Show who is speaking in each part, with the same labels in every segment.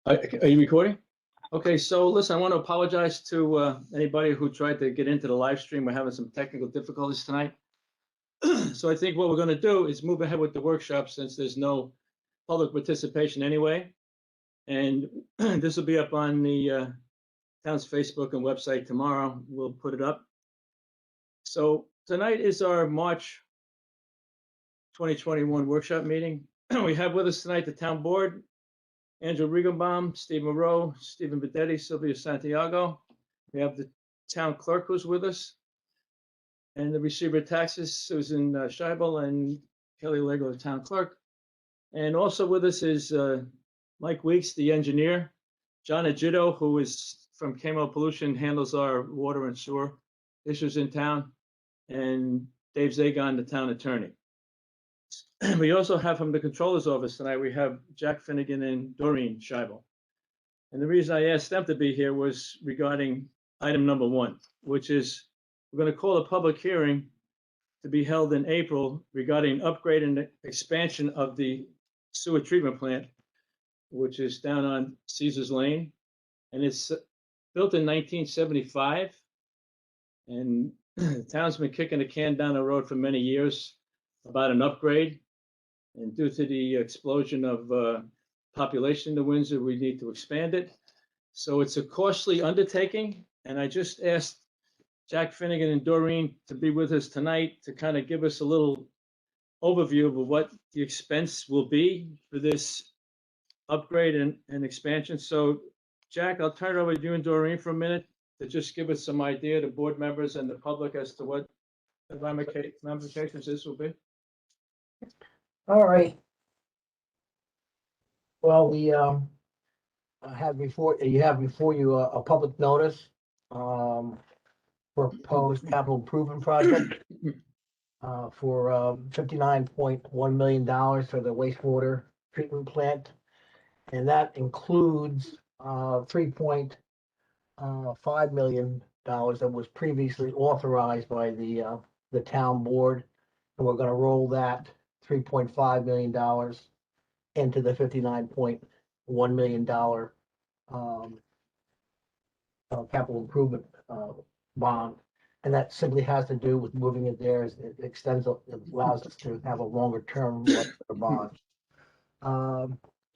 Speaker 1: Are you recording? Okay, so listen, I want to apologize to anybody who tried to get into the live stream. We're having some technical difficulties tonight. So I think what we're going to do is move ahead with the workshop since there's no public participation anyway. And this will be up on the town's Facebook and website tomorrow. We'll put it up. So tonight is our March 2021 workshop meeting. We have with us tonight the town board, Andrew Riegelbaum, Steve Moreau, Stephen Bedetti, Sylvia Santiago. We have the town clerk who's with us, and the receiver of taxes, Susan Scheibel, and Kelly Lego, the town clerk. And also with us is Mike Weeks, the engineer, John Agito, who is from Camo Pollution, handles our water and sewer issues in town, and Dave Zagon, the town attorney. We also have from the controller's office tonight, we have Jack Finnegan and Doreen Scheibel. And the reason I asked them to be here was regarding item number 1, which is we're going to call a public hearing to be held in April regarding upgrade and expansion of the sewer treatment plant, which is down on Caesars Lane. And it's built in 1975. And the town's been kicking the can down the road for many years about an upgrade. And due to the explosion of population in Windsor, we need to expand it. So it's a costly undertaking. And I just asked Jack Finnegan and Doreen to be with us tonight to kind of give us a little overview of what the expense will be for this upgrade and expansion. So Jack, I'll turn it over to you and Doreen for a minute to just give us some idea to board members and the public as to what the ramifications this will be.
Speaker 2: All right. Well, we have before you a public notice for proposed capital improvement project for $59.1 million for the wastewater treatment plant, and that includes $3.5 million that was previously authorized by the town board, and we're going to roll that $3.5 million into the $59.1 million capital improvement bond. And that simply has to do with moving it there. It extends, it allows us to have a longer term bond. I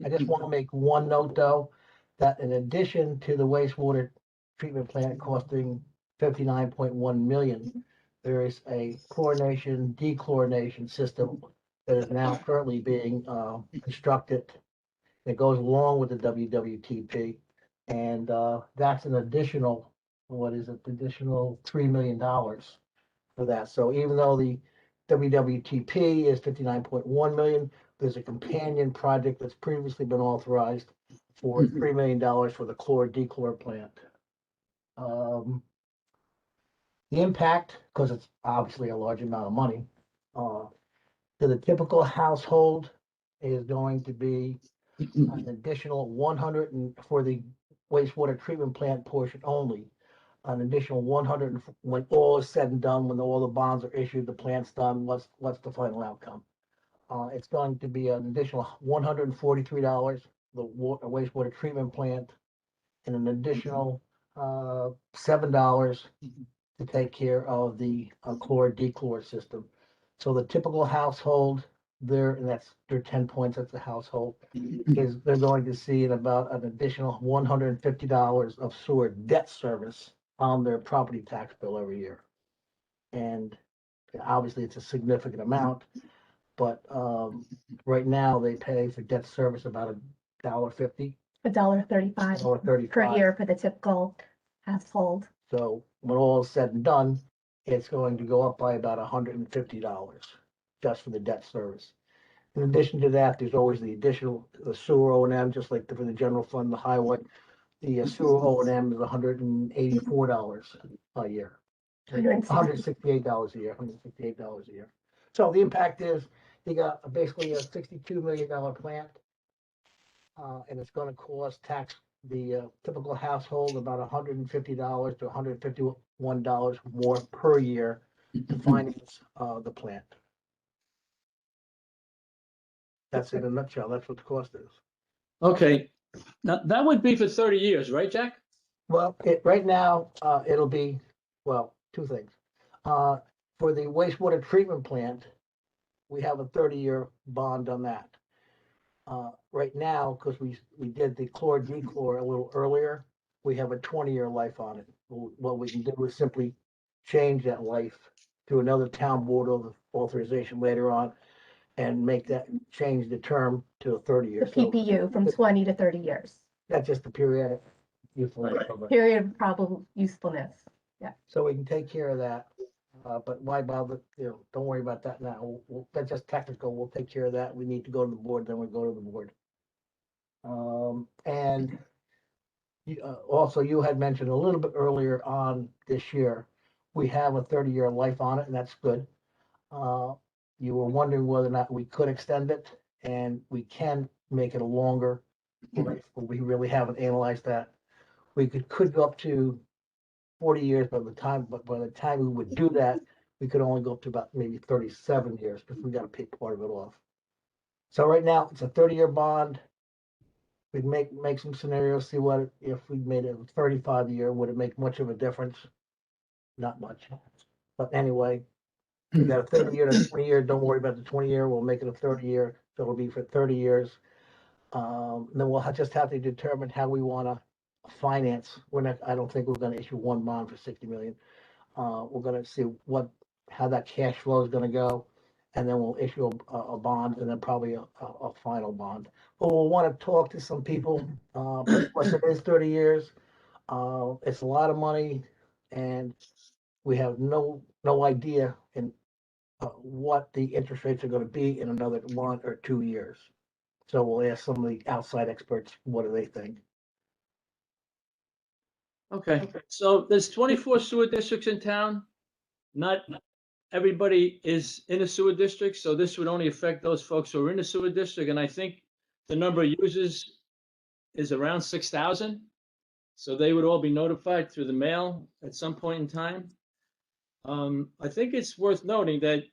Speaker 2: just want to make one note though, that in addition to the wastewater treatment plant costing $59.1 million, there is a chlorination, dechlorination system that is now currently being constructed. It goes along with the WWTP, and that's an additional, additional $3 million for that. So even though the WWTP is $59.1 million, there's a companion project that's previously been authorized for $3 million for the dechlor plant. The impact, because it's obviously a large amount of money, to the typical household is going to be an additional 100, and for the wastewater treatment plant portion only, an additional 100, when all is said and done, when all the bonds are issued, the plant's done, what's the final outcome? It's going to be an additional $143, the wastewater treatment plant, and an additional $7 to take care of the dechlor system. So the typical household there, and that's their 10 points, that's the household, is they're going to see about an additional $150 of sewer debt service on their property tax bill every year. And obviously it's a significant amount, but right now they pay for debt service about $1.50.
Speaker 3: $1.35 per year for the typical household.
Speaker 2: So when all is said and done, it's going to go up by about $150 just for the debt service. In addition to that, there's always the additional sewer O&M, just like for the general fund, the highway. The sewer O&M is $184 a year. $168 a year. $168 a year. So the impact is you got basically a $62 million plant, and it's going to cost the typical household about $150 to $151 more per year to finance the plant. That's in a nutshell. That's what the cost is.
Speaker 1: Okay, Now, that would be for 30 years, right, Jack?
Speaker 2: Well, right now, it'll be, well, two things. For the wastewater treatment plant, we have a 30-year bond on that. Right now, because we did the chlor dechlor a little earlier, we have a 20-year life on it. What we can do is simply change that life to another town board of authorization later on and make that, change the term to a 30
Speaker 3: The
Speaker 2: year. So
Speaker 3: PPU from 20 to 30 years,
Speaker 2: that's just the periodic useful life of it.
Speaker 3: period of probable usefulness.
Speaker 2: So we can take care of that. But why bother, don't worry about that now. That's just technical. We'll take care of that. We need to go to the board, then we go to the board. And also you had mentioned a little bit earlier on this year, we have a 30-year life on it, and that's good. You were wondering whether or not we could extend it, and we can make it a longer life, but we really haven't analyzed that. We could go up to 40 years by the time we would do that, we could only go up to about maybe 37 years because we got to pay part of it off. So right now it's a 30-year bond. We'd make some scenarios, see what if we made it a 35-year, would it make much of a difference? Not much. But anyway, we got a 30-year and a 20-year. Don't worry about the 20-year. We'll make it a 30-year. So it'll be for 30 years. Then we'll just have to determine how we want to finance. I don't think we're going to issue one bond for 60 million. We're going to see how that cash flow is going to go, and then we'll issue a bond, and then probably a final bond. But we'll want to talk to some people. Because it is 30 years. It's a lot of money, and we have no idea in what the interest rates are going to be in another 1 or 2 years. So we'll ask some of the outside experts, what do they think?
Speaker 1: Okay, so there's 24 sewer districts in town. Not everybody is in a sewer district, so this would only affect those folks who are in a sewer district. And I think the number of users is around 6,000. So they would all be notified through the mail at some point in time. I think it's worth noting that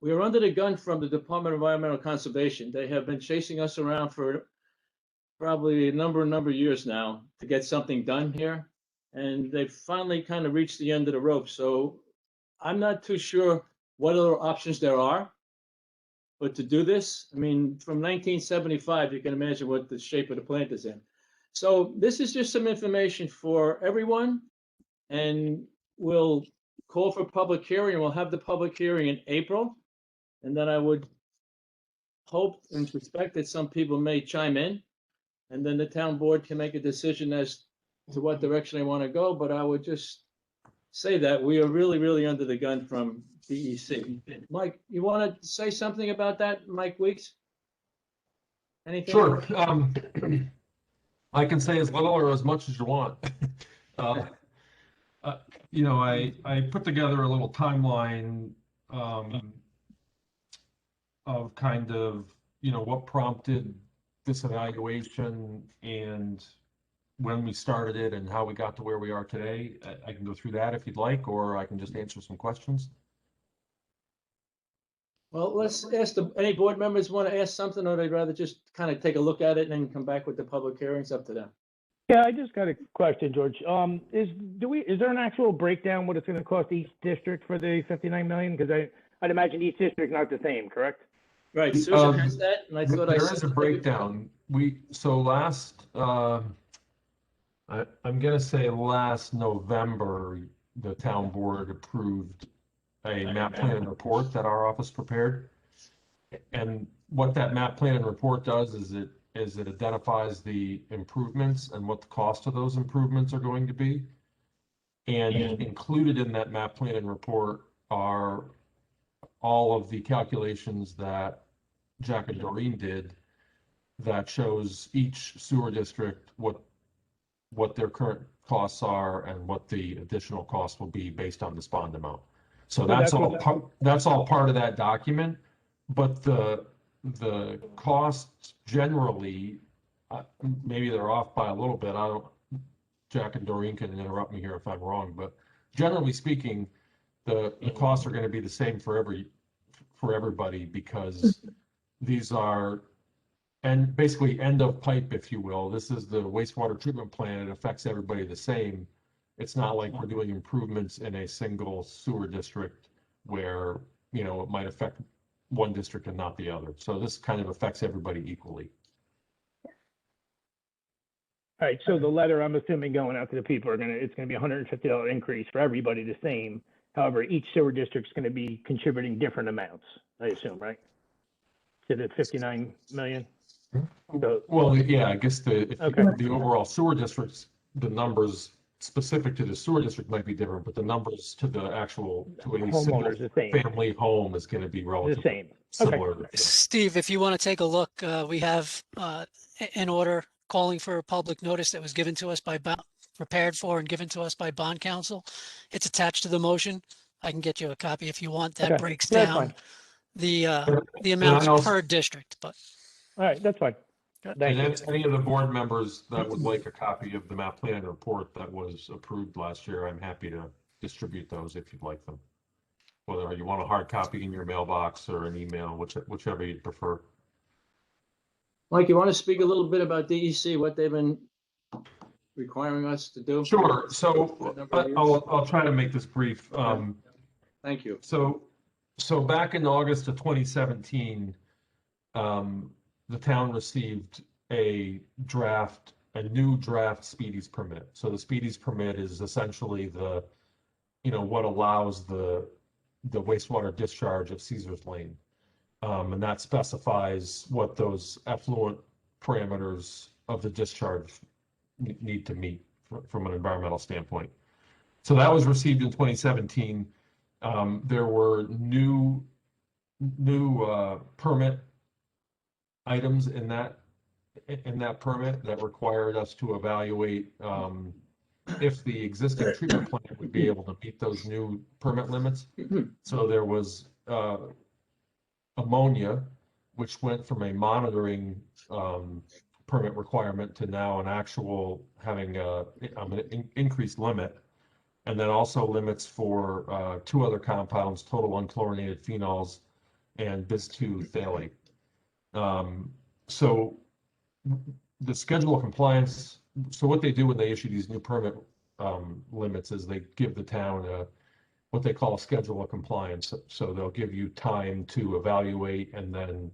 Speaker 1: we are under the gun from the Department of Environmental Conservation. They have been chasing us around for probably a number of years now to get something done here. And they've finally kind of reached the end of the rope. So I'm not too sure what other options there are. But to do this, I mean, from 1975, you can imagine what the shape of the plant is in. So this is just some information for everyone. And we'll call for public hearing. We'll have the public hearing in April. And then I would hope and suspect that some people may chime in. And then the town board can make a decision as to what direction they want to go. But I would just say that we are really under the gun from DEC. Mike, you want to say something about that, Mike Weeks? Anything?
Speaker 4: Sure. I can say as little or as much as you want. I put together a little timeline of kind of, what prompted this evaluation and when we started it and how we got to where we are today. I can go through that if you'd like, or I can just answer some questions.
Speaker 1: Well, let's ask any board members want to ask something, or they'd rather just kind of take a look at it and then come back with the public hearings. Up to them.
Speaker 5: Yeah, I just got a question, George. Is there an actual breakdown what it's going to cost each district for the 59 million? Because I'd imagine each district not the same, correct?
Speaker 1: Right, Susan has that, and I thought
Speaker 4: There is a breakdown. I'm going to say last November, the town board approved a map plan and report that our office prepared. And what that map plan and report does is it identifies the improvements and what the cost of those improvements are going to be. And included in that map plan and report are all of the calculations that Jack and Doreen did that shows each sewer district what their current costs are and what the additional cost will be based on this bond amount. So that's all part of that document. But the costs generally, maybe they're off by a little bit. Jack and Doreen can interrupt me here if I'm wrong, but generally speaking, the costs are going to be the same for everybody, because these are and basically end of pipe, if you will. This is the wastewater treatment plant. It affects everybody the same. It's not like we're doing improvements in a single sewer district where, you know, it might affect one district and not the other. So this kind of affects everybody equally.
Speaker 5: All right, so the letter, I'm assuming going out to the people it's gonna be a $150 increase for everybody the same. However, each sewer district's gonna be contributing different amounts, I assume, right? To the 59 million? So,
Speaker 4: Well, yeah, I guess
Speaker 5: Okay.
Speaker 4: the overall sewer districts, the numbers specific to the sewer district might be different, but the numbers to the actual, to a single
Speaker 5: homeowners the same,
Speaker 4: family home is gonna be
Speaker 5: the
Speaker 4: relatively
Speaker 5: same.
Speaker 4: similar. Yeah.
Speaker 6: Steve, if you want to take a look, we have an order calling for a public notice that was given to us prepared for and given to us by bond counsel. It's attached to the motion. I can get you a copy if you want. That
Speaker 5: Okay.
Speaker 6: breaks
Speaker 5: That's
Speaker 6: down
Speaker 5: fine.
Speaker 6: the amounts
Speaker 4: also-
Speaker 6: per district, but
Speaker 5: All right, that's fine. Thank
Speaker 4: And
Speaker 5: you.
Speaker 4: any of the board members that would like a copy of the map plan report that was approved last year, I'm happy to distribute those if you'd like them. Whether you want a hard copy in your mailbox or an email, whichever you'd prefer.
Speaker 1: Mike, you want to speak a little bit about DEC, what they've been requiring us to do?
Speaker 4: Sure, so I'll try to make this brief.
Speaker 1: Thank you.
Speaker 4: So back in August of 2017, the town received a new draft speedies permit. So the speedies permit is essentially what allows the wastewater discharge of Caesar's Lane. And that specifies what those effluent parameters of the discharge need to meet from an environmental standpoint. So that was received in 2017. There were new permit items in that permit that required us to evaluate if the existing treatment plant would be able to meet those new permit limits. So there was ammonia, which went from a monitoring permit requirement to now an actual having an increased limit. And then also limits for two other compounds, total unchlorinated phenols and bis-2 phthalate. So the schedule of compliance, so what they do when they issue these new permit limits is they give the town what they call a schedule of compliance. So they'll give you time to evaluate and then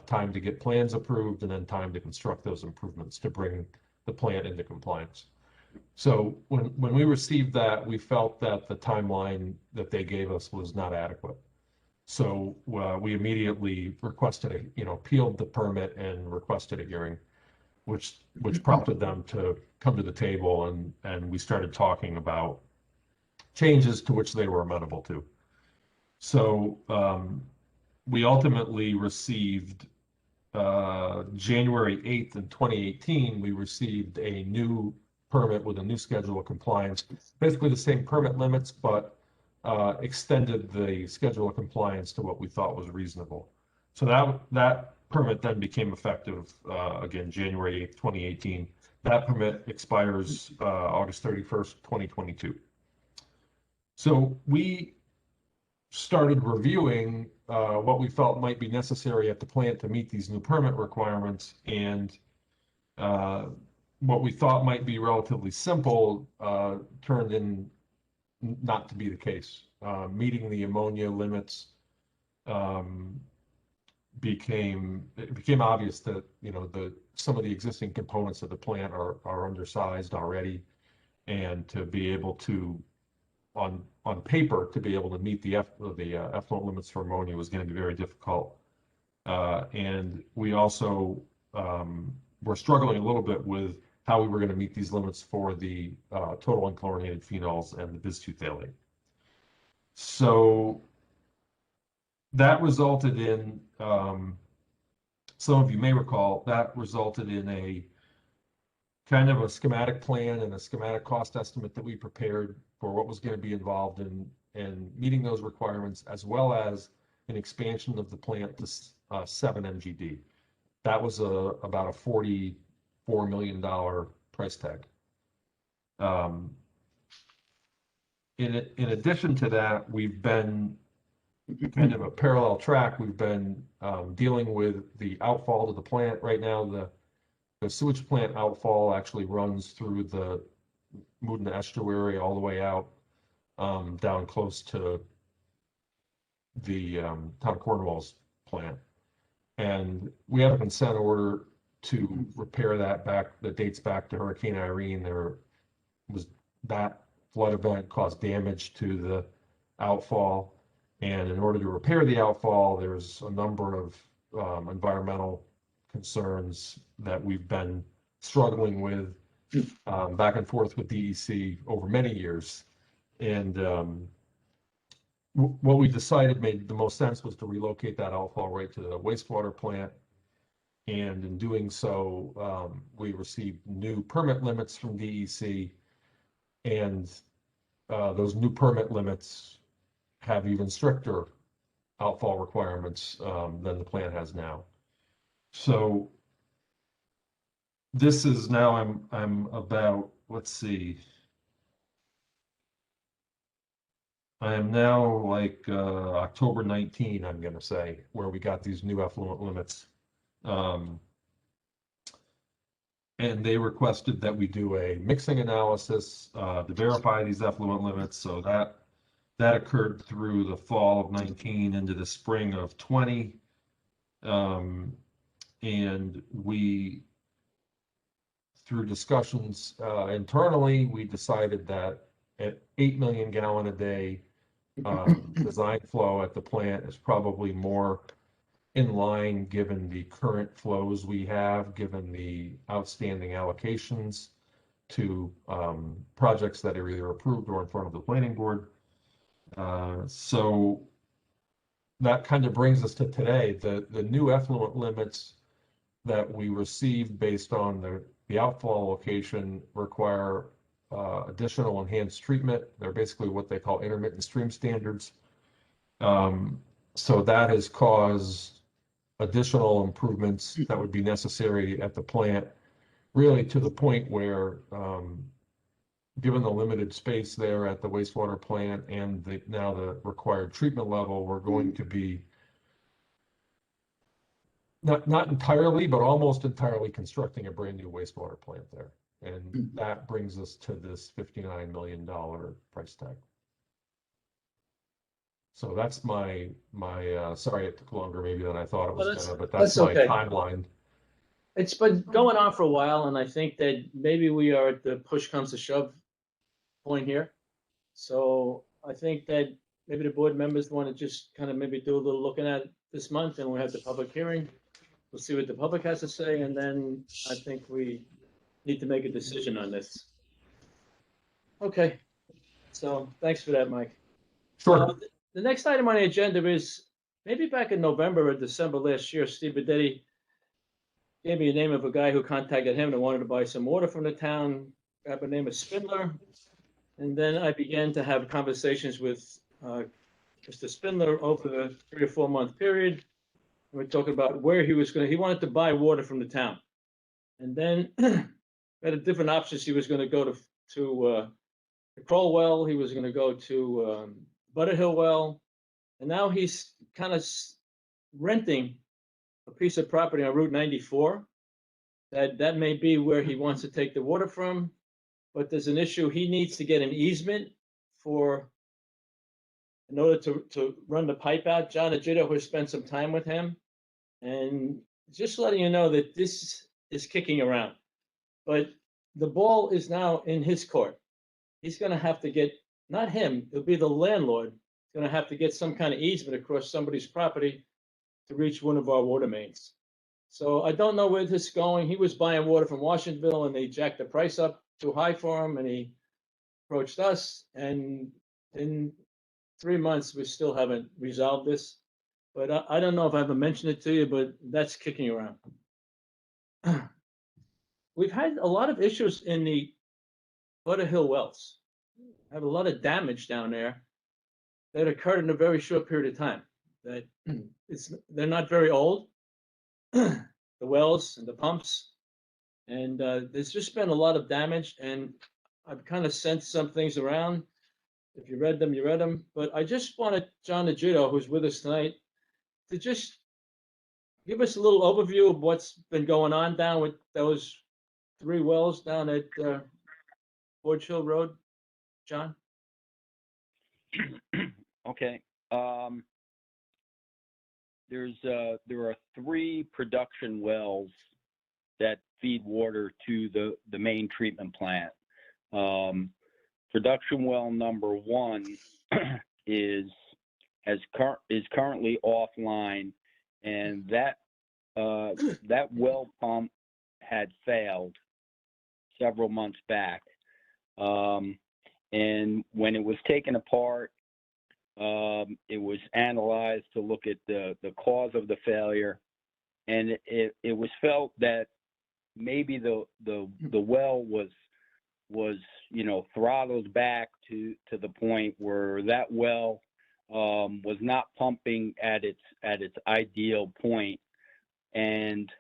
Speaker 4: time to get plans approved and then time to construct those improvements to bring the plant into compliance. So when we received that, we felt that the timeline that they gave us was not adequate. So we immediately requested appealed the permit and requested a hearing, which prompted them to come to the table and we started talking about changes to which they were amenable to. So we ultimately received January 8th in 2018, we received a new permit with a new schedule of compliance, basically the same permit limits, but extended the schedule of compliance to what we thought was reasonable. So that permit then became effective again, January 8th, 2018. That permit expires August 31st, 2022. So we started reviewing what we felt might be necessary at the plant to meet these new permit requirements, and what we thought might be relatively simple turned in not to be the case. Meeting the ammonia limits it became obvious that some of the existing components of the plant are undersized already, and to be able to on paper to be able to meet the effluent limits for ammonia was going to be very difficult. And we also were struggling a little bit with how we were going to meet these limits for the total unchlorinated phenols and the bis-2 phthalate. So that resulted in, some of you may recall, that resulted in a kind of a schematic plan and a schematic cost estimate that we prepared for what was going to be involved in meeting those requirements, as well as an expansion of the plant to 7 MGD. That was about a $44 million price tag. In addition to that, we've been kind of a parallel track, we've been dealing with the outfall to the plant. Right now, the sewage plant outfall actually runs through the Moodna estuary all the way out down close to the town of Cornwall's plant. And we have a consent order to repair that that dates back to Hurricane Irene. There was that flood event caused damage to the outfall. And in order to repair the outfall, there's a number of environmental concerns that we've been struggling with back and forth with DEC over many years. And what we decided made the most sense was to relocate that outfall right to the wastewater plant. And in doing so, we received new permit limits from DEC, and those new permit limits have even stricter outfall requirements than the plant has now. So this is now I'm about, let's see, I am now like October 19, I'm going to say, where we got these new effluent limits. And they requested that we do a mixing analysis to verify these effluent limits. So that occurred through the fall of 19 into the spring of 20. And we, through discussions internally, we decided that at 8 million gallon a day design flow at the plant is probably more in line given the current flows we have, given the outstanding allocations to projects that are either approved or in front of the planning board. So that kind of brings us to today. The new effluent limits that we received based on the outfall location require additional enhanced treatment. They're basically what they call intermittent stream standards. So that has caused additional improvements that would be necessary at the plant, really to the point where, given the limited space there at the wastewater plant and now the required treatment level, we're going to be not entirely, but almost entirely constructing a brand new wastewater plant there. And that brings us to this $59 million price tag. So that's my sorry, it took longer maybe than I thought it was gonna, but that's my
Speaker 1: okay.
Speaker 4: timeline.
Speaker 1: It's been going on for a while, and I think that maybe we are at the push comes to shove point here. So I think that maybe the board members want to just kind of maybe do a little looking at it this month, and we'll have the public hearing. We'll see what the public has to say, and then I think we need to make a decision on this. Okay, so thanks for that, Mike.
Speaker 4: Sure.
Speaker 1: The next item on the agenda is, maybe back in November or December last year, Steve Bedetti gave me a name of a guy who contacted him and wanted to buy some water from the town, guy by the name of Spindler. And then I began to have conversations with Mr. Spindler over the 3 or 4 month period. We're talking about where he wanted to buy water from the town. And then had different options. He was going to go to the Kroll well, he was going to go to Butterhill well, and now he's kind of renting a piece of property on Route 94. That may be where he wants to take the water from, but there's an issue. He needs to get an easement in order to run the pipe out. John Agito has spent some time with him, and just letting you know that this is kicking around, but the ball is now in his court. He's going to have to get, not him, it'll be the landlord, going to have to get some kind of easement across somebody's property to reach one of our water mains. So I don't know where this is going. He was buying water from Washingtonville, and they jacked the price up too high for him, and he approached us, and in 3 months we still haven't resolved this. But I don't know if I ever mentioned it to you, but that's kicking around. We've had a lot of issues in the Butterhill wells. I have a lot of damage down there that occurred in a very short period of time. That they're not very old, the wells and the pumps, and there's just been a lot of damage. And I've kind of sent some things around. If you read them, you read them. But I just wanted John Agito, who's with us tonight, to just give us a little overview of what's been going on down with those 3 wells down at Forge Hill Road. John?
Speaker 7: Okay. There are 3 production wells that feed water to the main treatment plant. Production well number 1 is currently offline, and that well pump had failed several months back. And when it was taken apart, it was analyzed to look at the cause of the failure, and it was felt that maybe the well was throttled back to the point where that well was not pumping at its ideal point, and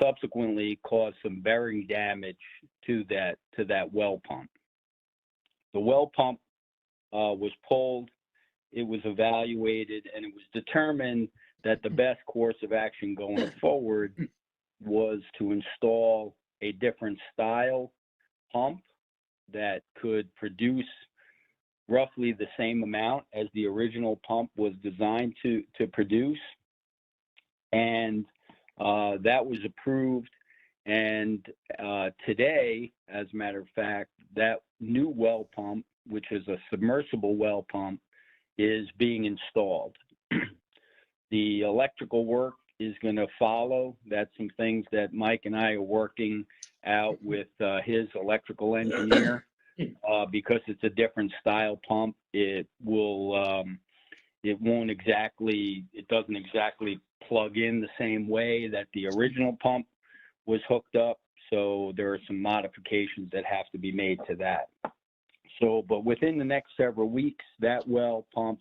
Speaker 7: subsequently caused some bearing damage to that well pump. The well pump was pulled, it was evaluated, and it was determined that the best course of action going forward was to install a different style pump that could produce roughly the same amount as the original pump was designed to produce. And that was approved. And today, as a matter of fact, that new well pump, which is a submersible well pump, is being installed. The electrical work is going to follow. That's some things that Mike and I are working out with his electrical engineer. Because it's a different style pump, it doesn't exactly plug in the same way that the original pump was hooked up. So there are some modifications that have to be made to that. So, but within the next several weeks, that well pump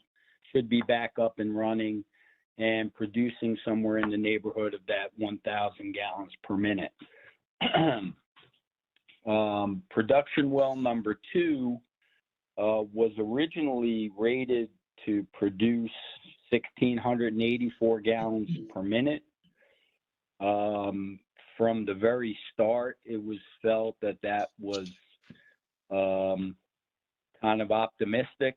Speaker 7: should be back up and running and producing somewhere in the neighborhood of that 1,000 gallons per minute. Production well number 2 was originally rated to produce 1,684 gallons per minute. From the very start, it was felt that was kind of optimistic,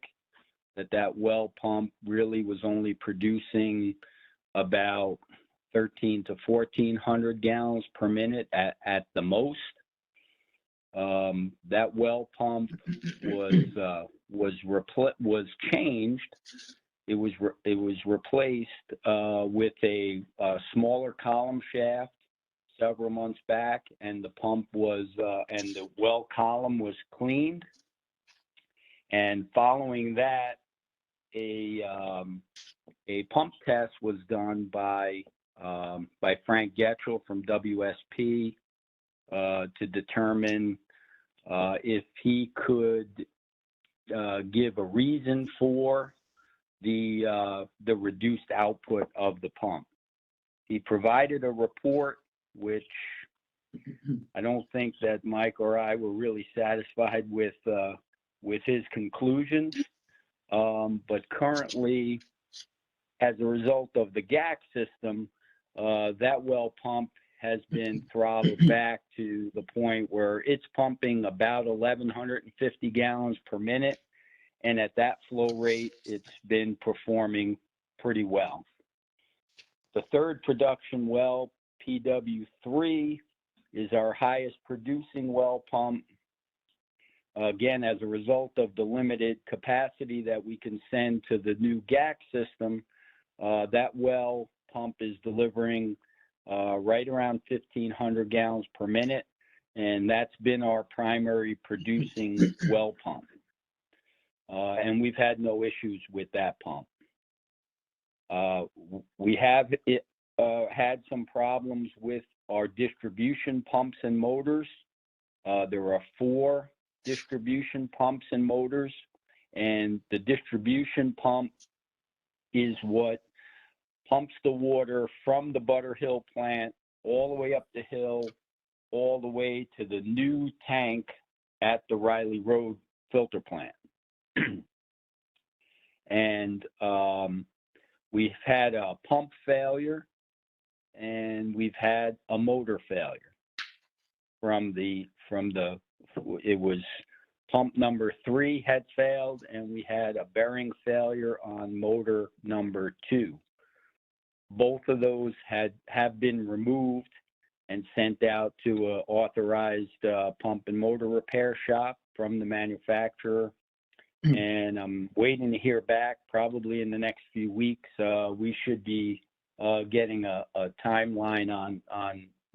Speaker 7: that well pump really was only producing about 1,300 to 1,400 gallons per minute at the most. That well pump was changed. It was replaced with a smaller column shaft several months back, and the pump was and the well column was cleaned. And following that, a pump test was done by Frank Getchell from WSP to determine if he could give a reason for the reduced output of the pump. He provided a report, which I don't think that Mike or I were really satisfied with his conclusions. But currently, as a result of the GAC system, that well pump has been throttled back to the point where it's pumping about 1,150 gallons per minute. And at that flow rate, it's been performing pretty well. The third production well, PW3, is our highest producing well pump. Again, as a result of the limited capacity that we can send to the new GAC system, that well pump is delivering right around 1,500 gallons per minute, and that's been our primary producing well pump. And we've had no issues with that pump. We have had some problems with our distribution pumps and motors. There are 4 distribution pumps and motors, and the distribution pump is what pumps the water from the Butter Hill plant all the way up the hill, all the way to the new tank at the Riley Road filter plant. and we've had a pump failure, and we've had a motor failure it was pump number 3 had failed, and we had a bearing failure on motor number 2. Both of those have been removed and sent out to an authorized pump and motor repair shop from the manufacturer. And I'm waiting to hear back. Probably in the next few weeks, we should be getting a timeline on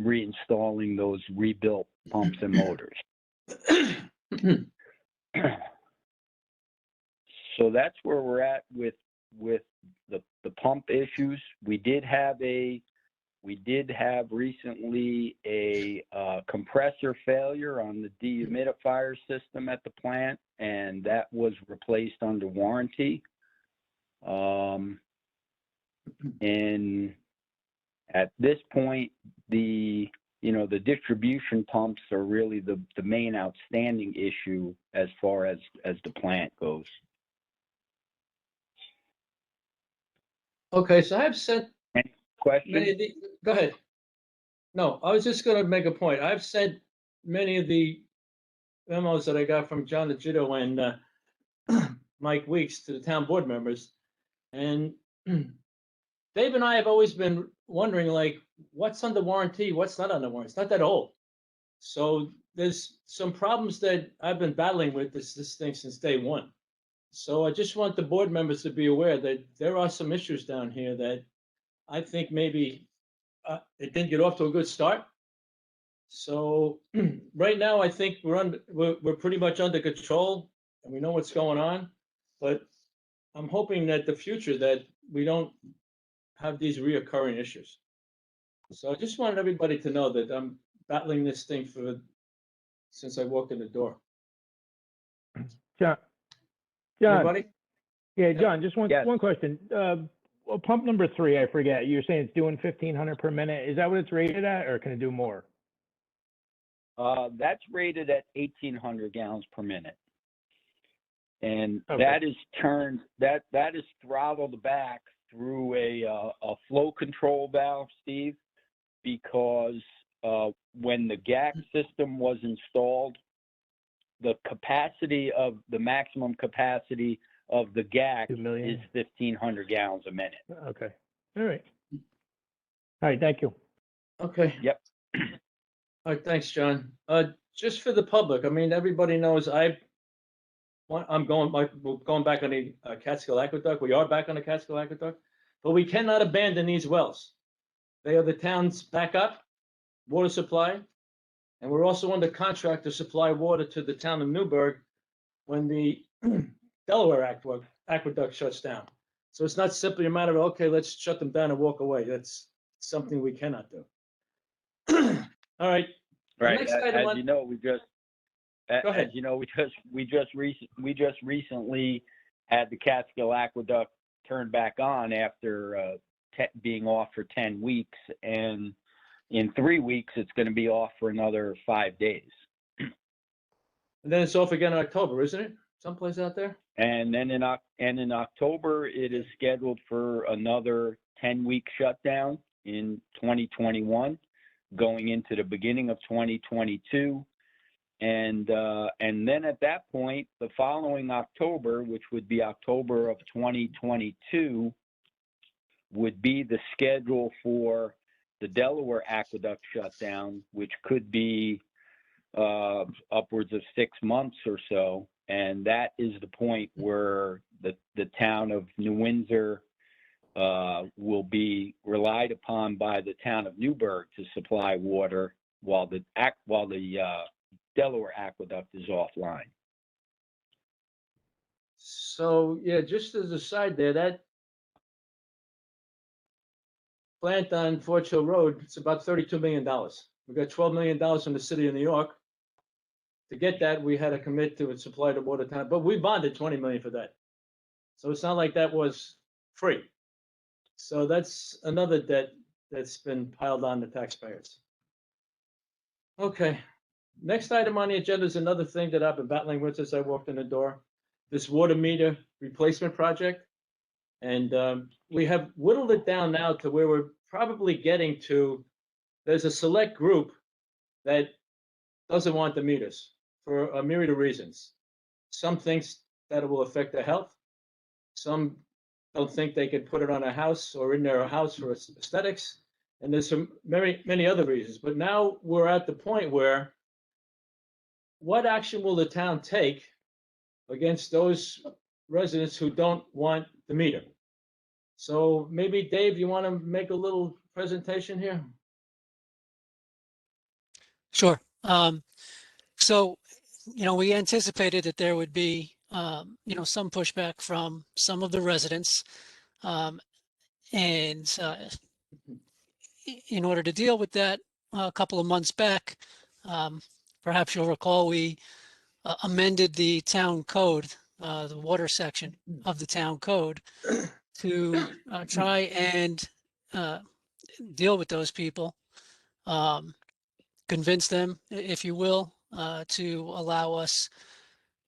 Speaker 7: reinstalling those rebuilt pumps and motors. So that's where we're at with the pump issues. We did have recently a compressor failure on the dehumidifier system at the plant, and that was replaced under warranty. And at this point, the distribution pumps are really the main outstanding issue as far as the plant goes.
Speaker 1: Okay, so I've sent
Speaker 7: Question?
Speaker 1: go ahead. No, I was just gonna make a point. I've sent many of the memos that I got from John Legitto and Mike Weeks to the town board members. And Dave and I have always been wondering, like, what's under warranty, what's not under warranty. It's not that old. So there's some problems that I've been battling with this thing since day one. So I just want the board members to be aware that there are some issues down here that I think maybe it didn't get off to a good start. So right now, I think we're pretty much under control and we know what's going on. But I'm hoping that the future that we don't have these reoccurring issues. So I just wanted everybody to know that I'm battling this thing since I walked in the door.
Speaker 5: John,
Speaker 1: Anybody?
Speaker 5: yeah, John, just
Speaker 7: Yes.
Speaker 5: one question. Well, pump number 3, I forget. You're saying it's doing 1,500 per minute. Is that what it's rated at, or can it do more?
Speaker 7: That's rated at 1,800 gallons per minute. And
Speaker 5: Okay.
Speaker 7: that is throttled back through a flow control valve, Steve, because when the GAC system was installed, the maximum capacity of the GAC
Speaker 5: 2 million.
Speaker 7: is 1,500 gallons a minute.
Speaker 5: Okay. All right. All right. Thank you.
Speaker 1: Okay.
Speaker 7: Yep.
Speaker 1: All right, thanks, John. Just for the public, I mean, everybody knows we're going back on the Catskill Aqueduct. We are back on the Catskill Aqueduct, but we cannot abandon these wells. They are the town's backup water supply, and we're also under contract to supply water to the town of Newburgh when the Delaware Aqueduct shuts down. So it's not simply a matter of, okay, let's shut them down and walk away. That's something we cannot do. All right. The
Speaker 7: Right.
Speaker 1: next item
Speaker 7: As
Speaker 1: on-
Speaker 7: you know,
Speaker 1: Go ahead.
Speaker 7: as you know, we just recently had the Catskill Aqueduct turned back on after being off for 10 weeks, and in 3 weeks it's going to be off for another 5 days.
Speaker 1: And then it's off again in October, isn't it? Someplace out there?
Speaker 7: And then in October, it is scheduled for another 10-week shutdown in 2021, going into the beginning of 2022. And then at that point, the following October, which would be October of 2022, would be the schedule for the Delaware Aqueduct shutdown, which could be upwards of 6 months or so. And that is the point where the town of New Windsor will be relied upon by the town of Newburgh to supply water while the Delaware Aqueduct is offline.
Speaker 1: So, yeah, just as a side there, that plant on Fort Hill Road, it's about $32 million. We got $12 million from the city of New York. To get that, we had to commit to supply the water town, but we bonded 20 million for that. So it's not like that was free. So that's another debt that's been piled on the taxpayers. Okay, next item on the agenda is another thing that I've been battling with since I walked in the door. this water meter replacement project. And we have whittled it down now to where we're probably getting to, there's a select group that doesn't want the meters for a myriad of reasons. Some thinks that it will affect their health. Some don't think they could put it on a house or in their house for aesthetics. And there's some many other reasons. But now we're at the point where what action will the town take against those residents who don't want the meter? So maybe Dave, you want to make a little presentation here?
Speaker 6: Sure. So, we anticipated that there would be, some pushback from some of the residents. And in order to deal with that, a couple of months back, perhaps you'll recall, we amended the town code, the water section of the town code, to try and deal with those people, convince them, if you will, to allow us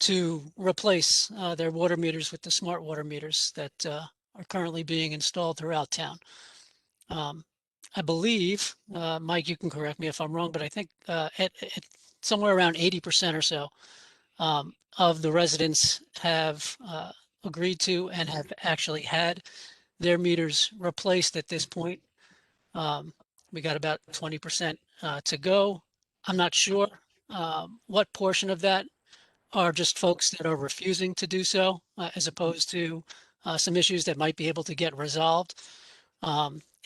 Speaker 6: to replace their water meters with the smart water meters that are currently being installed throughout town. I believe, Mike, you can correct me if I'm wrong, but I think at somewhere around 80% or so of the residents have agreed to and have actually had their meters replaced at this point. We got about 20% to go. I'm not sure what portion of that are just folks that are refusing to do so, as opposed to some issues that might be able to get resolved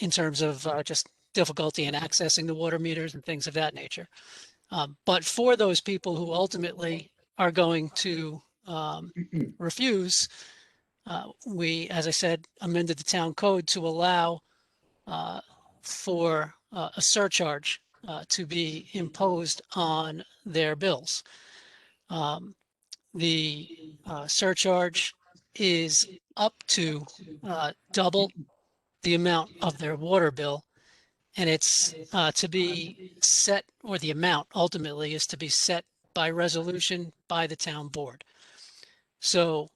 Speaker 6: in terms of just difficulty in accessing the water meters and things of that nature. But for those people who ultimately are going to refuse, we, as I said, amended the town code to allow for a surcharge to be imposed on their bills. The surcharge is up to double the amount of their water bill, and it's to be set, or the amount ultimately is to be set by resolution by the town board. So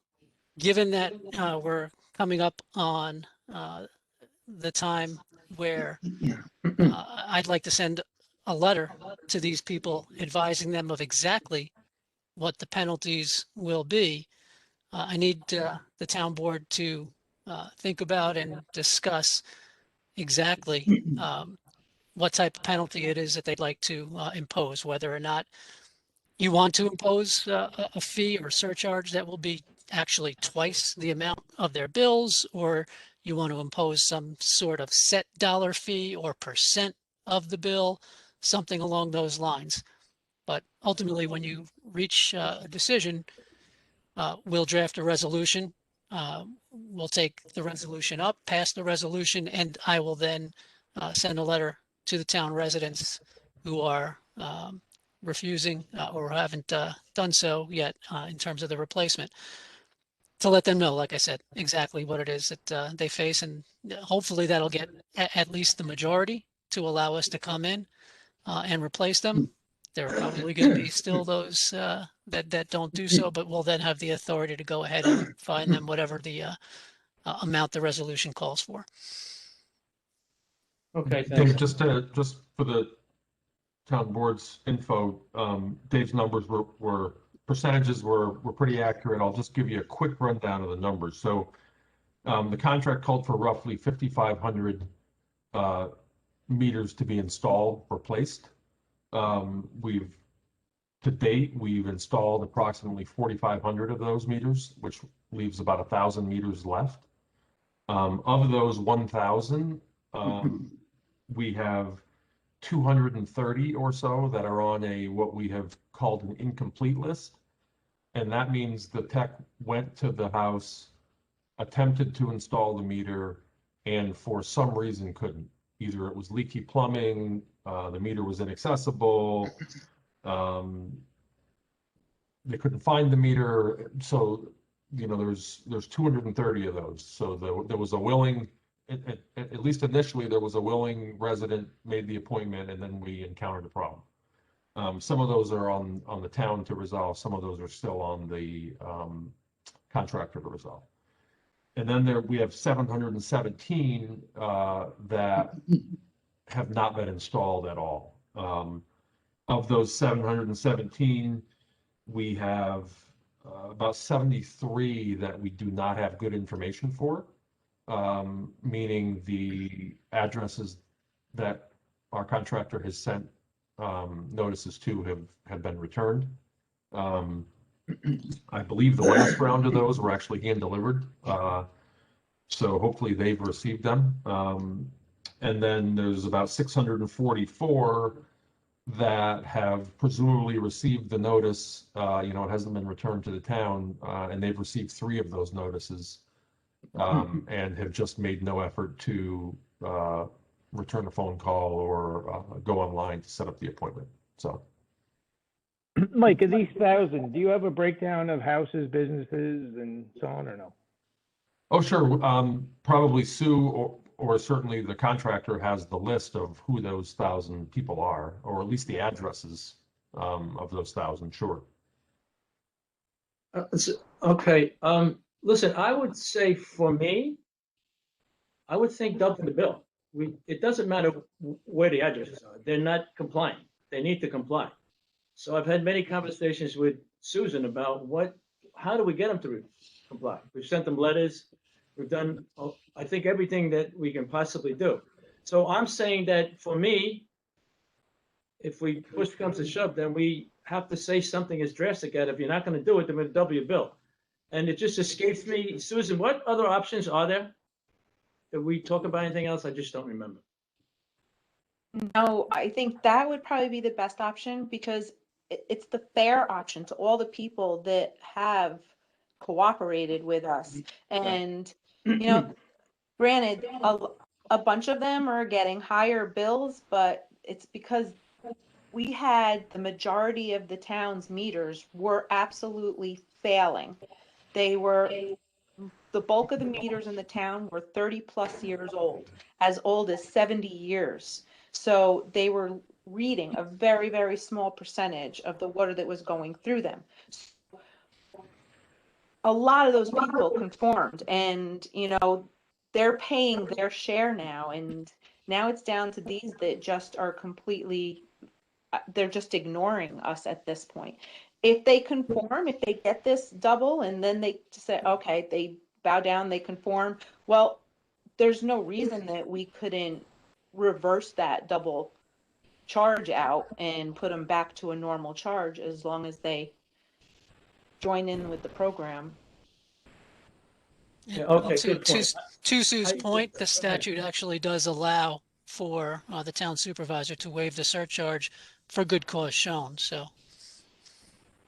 Speaker 6: given that we're coming up on the time where I'd like to send a letter to these people advising them of exactly what the penalties will be, I need the town board to think about and discuss exactly what type of penalty it is that they'd like to impose, whether or not you want to impose a fee or surcharge that will be actually twice the amount of their bills, or you want to impose some sort of set dollar fee or percent of the bill, something along those lines. But ultimately, when you reach a decision, we'll draft a resolution. We'll take the resolution up, pass the resolution, and I will then send a letter to the town residents who are refusing or haven't done so yet in terms of the replacement, to let them know, like I said, exactly what it is that they face. And hopefully that'll get at least the majority to allow us to come in and replace them. There are probably going to be still those that don't do so, but we'll then have the authority to go ahead and fine them whatever the amount the resolution calls for.
Speaker 1: Okay, thanks.
Speaker 4: Dave, just for the town board's info, Dave's numbers percentages were pretty accurate. I'll just give you a quick rundown of the numbers. So the contract called for roughly 5,500 meters to be installed, replaced. To date, we've installed approximately 4,500 of those meters, which leaves about 1,000 meters left. Of those 1,000, we have 230 or so that are on what we have called an incomplete list. And that means the tech went to the house, attempted to install the meter, and for some reason couldn't. Either it was leaky plumbing, the meter was inaccessible, they couldn't find the meter. So, there's 230 of those. So there was a willing, at least initially, there was a willing resident made the appointment, and then we encountered a problem. Some of those are on the town to resolve. Some of those are still on the contractor to resolve. And then we have 717 that have not been installed at all. Of those 717, we have about 73 that we do not have good information for, meaning the addresses that our contractor has sent notices to have been returned. I believe the last round of those were actually hand delivered. So hopefully they've received them. And then there's about 644 that have presumably received the notice. It hasn't been returned to the town, and they've received 3 of those notices, and have just made no effort to return a phone call or go online to set up the appointment. So,
Speaker 5: Mike, of these 1,000, do you have a breakdown of houses, businesses, and so on, or no?
Speaker 4: oh, sure. Probably Sue or certainly the contractor has the list of who those 1,000 people are, or at least the addresses of those 1,000. Sure.
Speaker 1: Okay, listen, I would say for me, I would think doubling the bill. It doesn't matter where the addresses are. They're not compliant. They need to comply. So I've had many conversations with Susan about how do we get them to comply? We've sent them letters. We've done, I think, everything that we can possibly do. So I'm saying that for me, if push comes to shove, then we have to say something as drastic as, if you're not going to do it, then we're going to double your bill. And it just escapes me. Susan, what other options are there? Did we talk about anything else? I just don't remember.
Speaker 8: No, I think that would probably be the best option, because it's the fair option to all the people that have cooperated with us. And, granted, a bunch of them are getting higher bills, but it's because we had the majority of the town's meters were absolutely failing. The bulk of the meters in the town were 30+ years old as 70 years. So they were reading a very, very small percentage of the water that was going through them. A lot of those people conformed, and, they're paying their share now. And now it's down to these that just are completely, they're just ignoring us at this point. If they conform, if they get this double, and then they just say, okay, they bow down, they conform, well, there's no reason that we couldn't reverse that double charge out and put them back to a normal charge, as long as they join in with the program.
Speaker 1: Yeah, okay,
Speaker 6: To
Speaker 1: good point.
Speaker 6: Sue's point, the statute actually does allow for the town supervisor to waive the surcharge for good cause shown, so.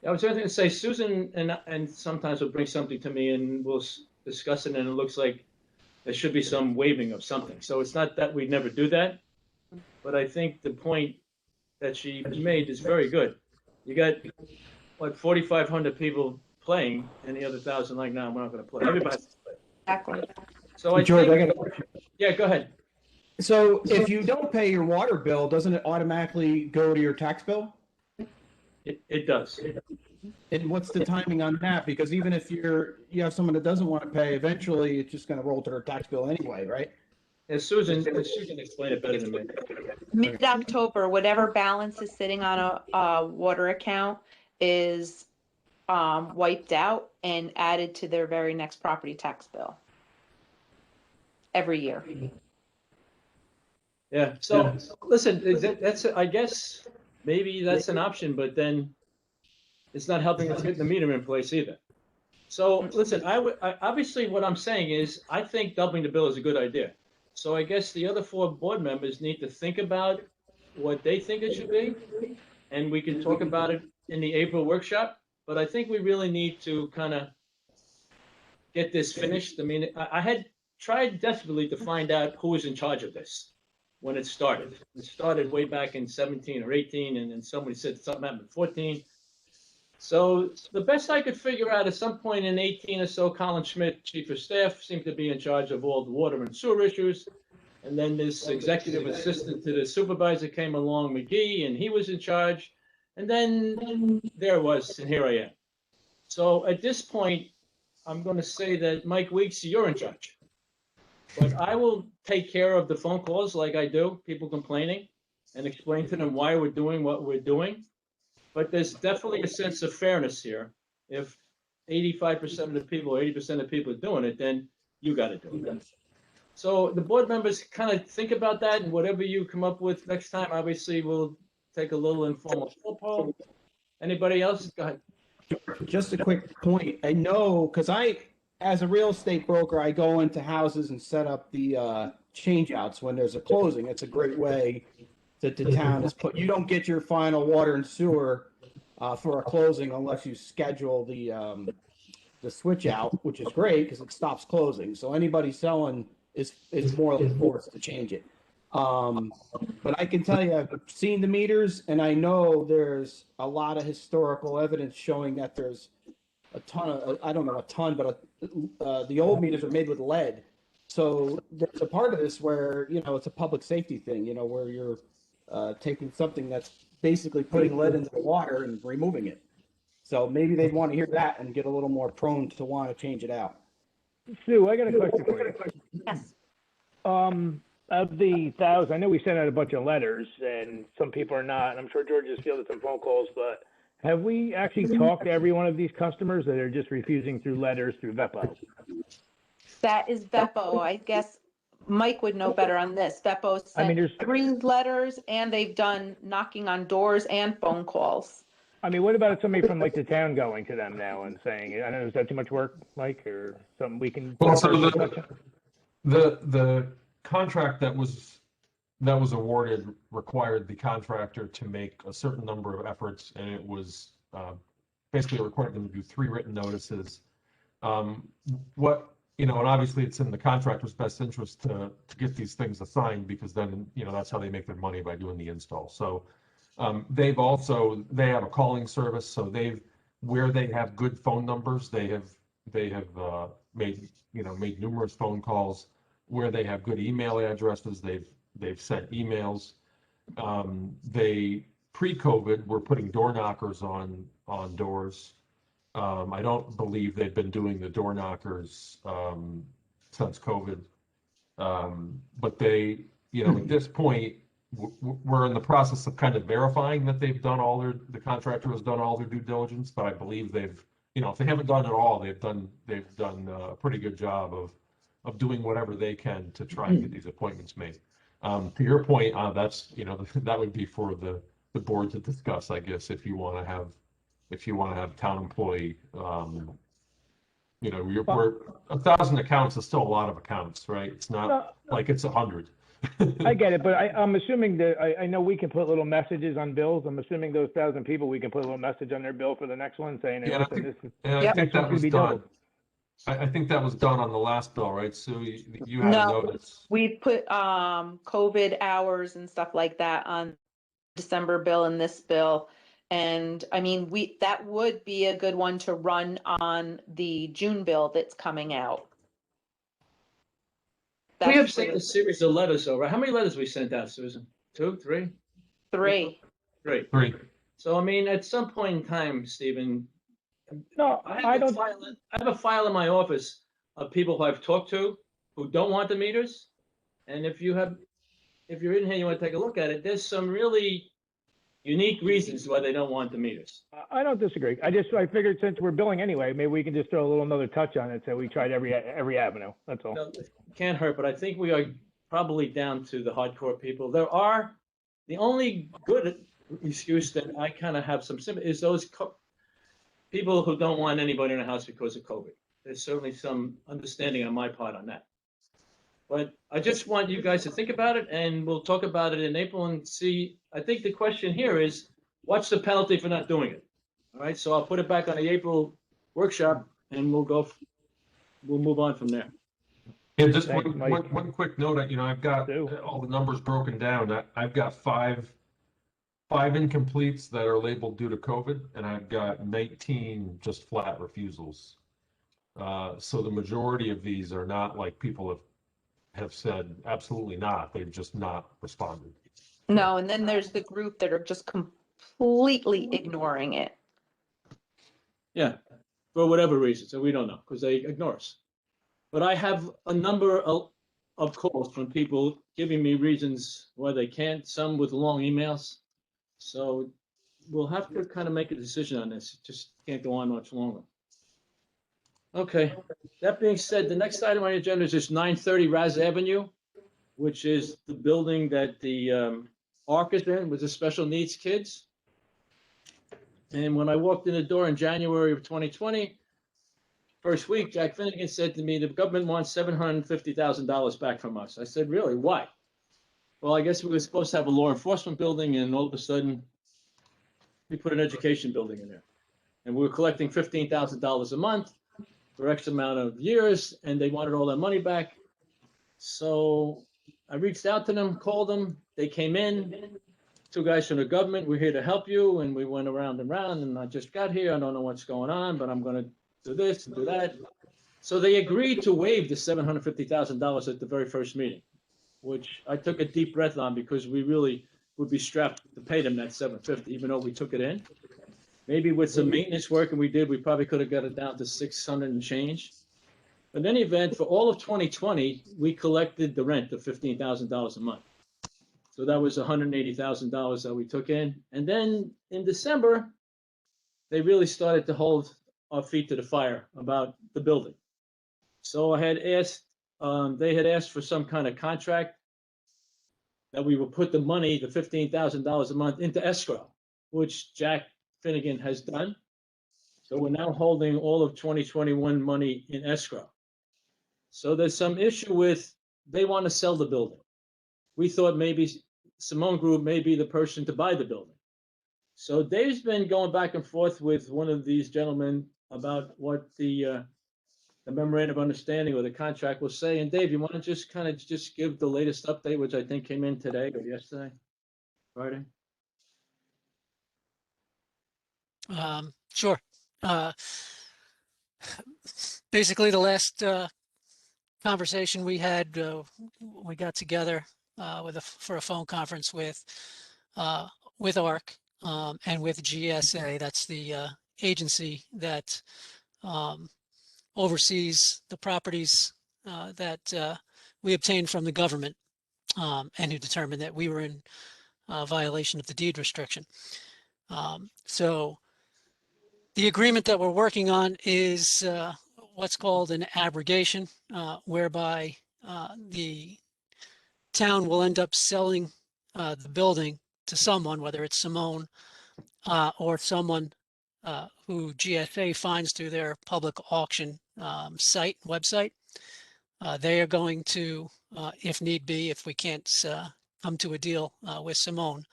Speaker 1: I was going to say, Susan and sometimes will bring something to me and we'll discuss it, and it looks like there should be some waiving of something. So it's not that we never do that, but I think the point that she made is very good. You got, 4,500 people playing, and the other 1,000 like, no, we're not going to play. Everybody's play.
Speaker 8: Exactly.
Speaker 1: So
Speaker 9: George,
Speaker 1: think, yeah, go ahead.
Speaker 9: So if you don't pay your water bill, doesn't it automatically go to your tax bill?
Speaker 1: It does.
Speaker 9: And what's the timing on that? Because even if you have someone that doesn't want to pay, eventually it's just going to roll to their tax bill anyway, right?
Speaker 1: And Susan, she can explain it better than me.
Speaker 8: Mid-October, whatever balance is sitting on a water account is wiped out and added to their very next property tax bill every year.
Speaker 1: Yeah. So listen, that's I guess maybe that's an option, but then it's not helping us get the meter in place either. So listen, obviously what I'm saying is I think doubling the bill is a good idea. So I guess the other 4 board members need to think about what they think it should be, and we can talk about it in the April workshop. But I think we really need to kind of get this finished. I mean, I had tried desperately to find out who was in charge of this when it started. It started way back in 17 or 18, and then somebody said something happened in 14. So the best I could figure out at some point in 18 or so, Colin Schmidt, chief of staff, seemed to be in charge of all the water and sewer issues. And then this executive assistant to the supervisor came along, McGee, and he was in charge. And then there it was, and here I am. So at this point, I'm going to say that Mike Weeks, you're in charge. But I will take care of the phone calls like I do, people complaining, and explain to them why we're doing what we're doing. But there's definitely a sense of fairness here. If 85% of the people, 80% of the people are doing it, then you got to do it. So the board members kind of think about that, and whatever you come up with next time, obviously we'll take a little informal poll. Anybody else? Go ahead.
Speaker 9: Just a quick point. I know, because as a real estate broker, I go into houses and set up the change outs when there's a closing. It's a great way that the town has put, you don't get your final water and sewer for a closing unless you schedule the switch out, which is great because it stops closing. So anybody selling is more than forced to change it. But I can tell you, I've seen the meters, and I know there's a lot of historical evidence showing that there's a ton of, I don't know a ton, but the old meters are made with lead. So there's a part of this where, you know, it's a public safety thing, you know, where you're taking something that's basically putting lead into the water and removing it. So maybe they'd want to hear that and get a little more prone to want to change it out.
Speaker 5: Sue, I got a question for you.
Speaker 8: Yes.
Speaker 5: Of the 1,000, I know we sent out a bunch of letters, and some people are not, and I'm sure George has fielded some phone calls, but have we actually talked to every one of these customers that are just refusing through letters through VEPO?
Speaker 8: That is Beppo. I guess Mike would know better on this. Beppo
Speaker 5: I mean,
Speaker 8: sent
Speaker 5: there's,
Speaker 8: 3 letters, and they've done knocking on doors and phone calls.
Speaker 5: I mean, what about somebody from like the town going to them now and saying, I don't know, is that too much work, Mike, or something we can?
Speaker 4: Well, so the contract that was awarded required the contractor to make a certain number of efforts, and it was basically required them to do 3 written notices. And obviously it's in the contractor's best interest to get these things assigned, because then, that's how they make their money, by doing the install. So they have a calling service, so where they have good phone numbers, they have made numerous phone calls. Where they have good email addresses, they've sent emails. They pre-COVID were putting door knockers on doors. I don't believe they've been doing the door knockers since COVID. But they, at this point, we're in the process of kind of verifying that the contractor has done all their due diligence. But I believe they've, if they haven't done it all, they've done a pretty good job of doing whatever they can to try and get these appointments made. To your point, that's, that would be for the board to discuss, I guess, if you want to have town employee, we're 1,000 accounts is still a lot of accounts, right? It's not like it's 100.
Speaker 5: I get it, but I'm assuming that, I know we can put little messages on bills. I'm assuming those 1,000 people, we can put a little message on their bill for the next one saying, hey,
Speaker 4: Yeah,
Speaker 5: listen,
Speaker 4: I think that was done.
Speaker 5: doubled.
Speaker 4: I think that was done on the last bill, right? So you had a
Speaker 8: No,
Speaker 4: notice.
Speaker 8: we put COVID hours and stuff like that on December bill and this bill. And I mean, that would be a good one to run on the June bill that's coming out.
Speaker 1: We have sent a series of letters over. How many letters we sent out, Susan? 2, 3?
Speaker 8: 3.
Speaker 1: 3. So, I mean, at some point in time, Stephen,
Speaker 5: No,
Speaker 1: I have a file in my office of people who I've talked to who don't want the meters. And if you're in here, you want to take a look at it, there's some really unique reasons why they don't want the meters.
Speaker 5: I don't disagree. I figured since we're billing anyway, maybe we can just throw another touch on it. So we tried every avenue. That's all.
Speaker 1: No, it can't hurt, but I think we are probably down to the hardcore people. The only good excuse that I kind of have some sympathy is those people who don't want anybody in the house because of COVID. There's certainly some understanding on my part on that. But I just want you guys to think about it, and we'll talk about it in April and see. I think the question here is, what's the penalty for not doing it? All right, so I'll put it back on the April workshop, and we'll move on from there.
Speaker 4: Yeah, just
Speaker 5: Thanks,
Speaker 4: one quick note. I've got all the numbers broken down. I've got five incompletes that are labeled due to COVID, and I've got 19 just flat refusals. So the majority of these are not like people have said absolutely not. They've just not responded.
Speaker 8: No, and then there's the group that are just completely ignoring it.
Speaker 1: Yeah. for whatever reason, so we don't know, because they ignore us. But I have a number of calls from people giving me reasons why they can't, some with long emails. So we'll have to kind of make a decision on this. It just can't go on much longer. Okay, that being said, the next item on the agenda is this 930 Raz Avenue, which is the building that the ARC is in with the special needs kids. And when I walked in the door in January of 2020, first week, Jack Finnegan said to me, the government wants $750,000 back from us. I said, really, why? Well, I guess we were supposed to have a law enforcement building, and all of a sudden, we put an education building in there. And we were collecting $15,000 a month for X amount of years, and they wanted all that money back. So I reached out to them, called them, they came in, 2 guys from the government, we're here to help you, and we went around and around, and I just got here, I don't know what's going on, but I'm gonna do this and do that. So they agreed to waive the $750,000 at the very first meeting, which I took a deep breath on because we really would be strapped to pay them that $750, even though we took it in. Maybe with some maintenance work, and we did, we probably could have got it down to 600 and change. But in any event, for all of 2020, we collected the rent of $15,000 a month. So that was $180,000 that we took in. And then in December, they really started to hold our feet to the fire about the building. So I had asked, they had asked for some kind of contract that we would put the money, the $15,000 a month, into escrow, which Jack Finnegan has done. So we're now holding all of 2021 money in escrow. So there's some issue with, they want to sell the building. We thought maybe Simone Group may be the person to buy the building. So Dave's been going back and forth with one of these gentlemen about what the memorandum of understanding or the contract will say. And Dave, you want to just kind of just give the latest update, which I think came in today or yesterday, Friday?
Speaker 6: Sure. Basically, the last conversation we had, we got together for a phone conference with ARC and with GSA. That's the agency that oversees the properties that we obtained from the government and who determined that we were in violation of the deed restriction. So the agreement that we're working on is what's called an abrogation, whereby the town will end up selling the building to someone, whether it's Simone or someone who GSA finds through their public auction website. They are going to, if need be, if we can't come to a deal with Simone,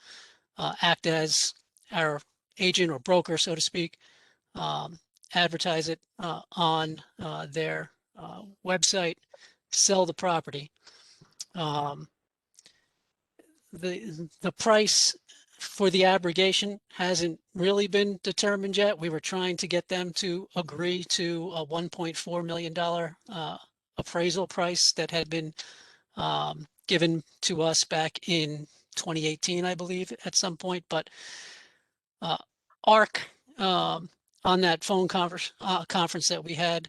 Speaker 6: act as our agent or broker, so to speak, advertise it on their website, sell the property. The price for the abrogation hasn't really been determined yet. We were trying to get them to agree to a $1.4 million appraisal price that had been given to us back in 2018, I believe, at some point. But ARC, on that phone conference that we had,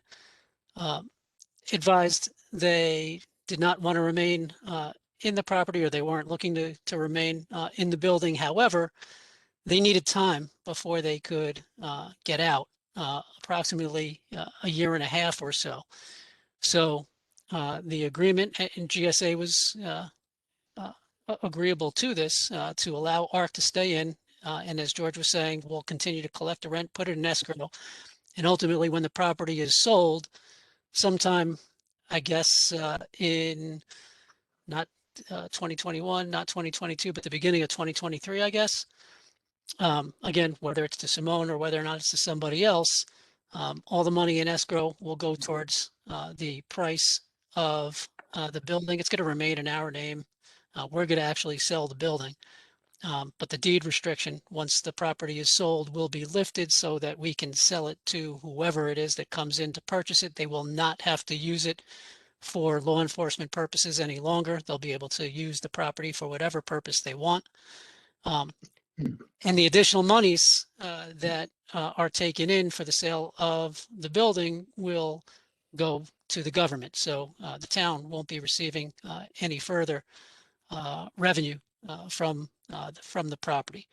Speaker 6: advised they did not want to remain in the property, or they weren't looking to remain in the building. However, they needed time before they could get out, approximately a year and a half or so. So the agreement, and GSA was agreeable to this, to allow ARC to stay in. And as George was saying, we'll continue to collect the rent, put it in escrow. And ultimately, when the property is sold, sometime, I guess, in not 2021, not 2022, but the beginning of 2023, I guess. Again, whether it's to Simone or whether or not it's to somebody else, all the money in escrow will go towards the price of the building. It's going to remain in our name. We're going to actually sell the building. But the deed restriction, once the property is sold, will be lifted so that we can sell it to whoever it is that comes in to purchase it. They will not have to use it for law enforcement purposes any longer. They'll be able to use the property for whatever purpose they want. And the additional monies that are taken in for the sale of the building will go to the government. So the town won't be receiving any further revenue from the property.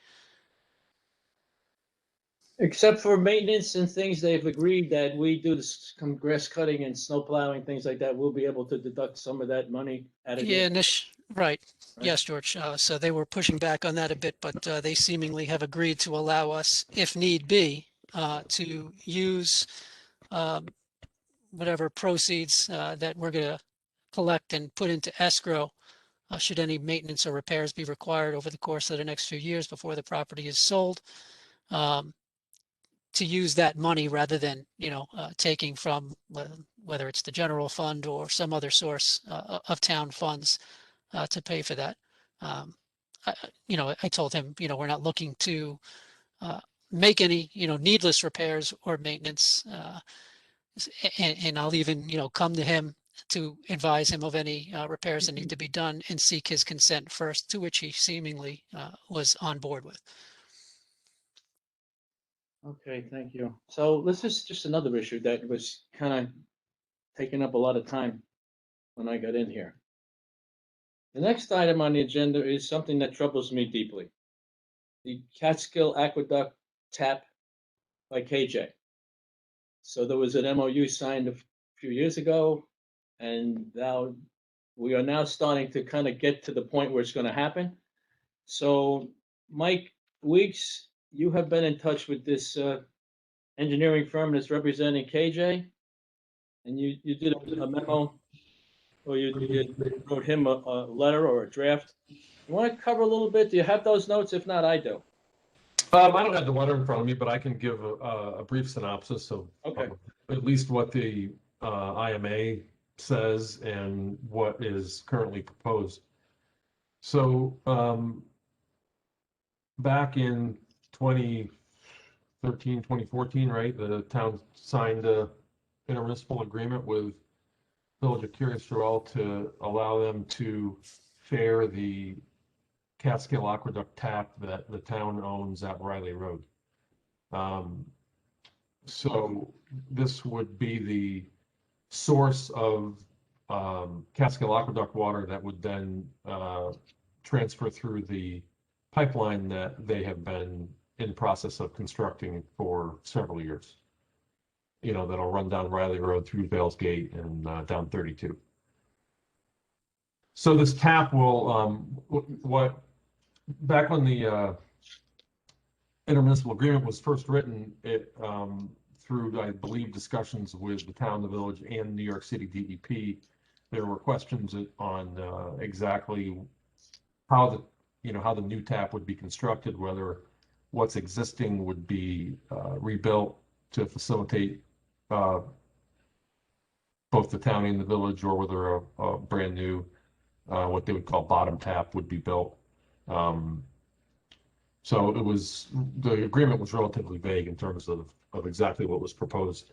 Speaker 1: Except for maintenance and things, they've agreed that we do this grass cutting and snow plowing, things like that. We'll be able to deduct some of that money out of
Speaker 6: Yeah,
Speaker 1: the.
Speaker 6: right.
Speaker 1: Right.
Speaker 6: Yes, George. So they were pushing back on that a bit, but they seemingly have agreed to allow us, if need be, to use whatever proceeds that we're going to collect and put into escrow should any maintenance or repairs be required over the course of the next few years before the property is sold. To use that money rather than, taking from whether it's the general fund or some other source of town funds to pay for that. I told him, we're not looking to make any, needless repairs or maintenance. And I'll even, come to him to advise him of any repairs that need to be done and seek his consent first, to which he seemingly was on board with.
Speaker 1: Okay, thank you. So this is just another issue that was kind of taking up a lot of time when I got in here. The next item on the agenda is something that troubles me deeply. The Catskill Aqueduct tap by KJ. So there was an MOU signed a few years ago, and now we are now starting to kind of get to the point where it's going to happen. So Mike Weeks, you have been in touch with this engineering firm that's representing KJ, and you did a memo, or you wrote him a letter or a draft. You want to cover a little bit? Do you have those notes? If not, I do.
Speaker 4: I don't have the letter in front of me, but I can give a brief synopsis of
Speaker 1: Okay.
Speaker 4: at least what the IMA says and what is currently proposed. So back in 2013, 2014, right, the town signed a intermunicipal agreement with Village of Curious Terrell to allow them to fare the Catskill Aqueduct tap that the town owns at Riley Road. So this would be the source of Catskill Aqueduct water that would then transfer through the pipeline that they have been in process of constructing for several years. That'll run down Riley Road through Vales Gate and down 32. So this tap will, back when the intermunicipal agreement was first written, it through, I believe, discussions with the town, the village, and New York City DEP, there were questions on exactly how the new tap would be constructed, whether what's existing would be rebuilt to facilitate both the town and the village, or whether a brand new, what they would call bottom tap, would be built. So the agreement was relatively vague in terms of exactly what was proposed.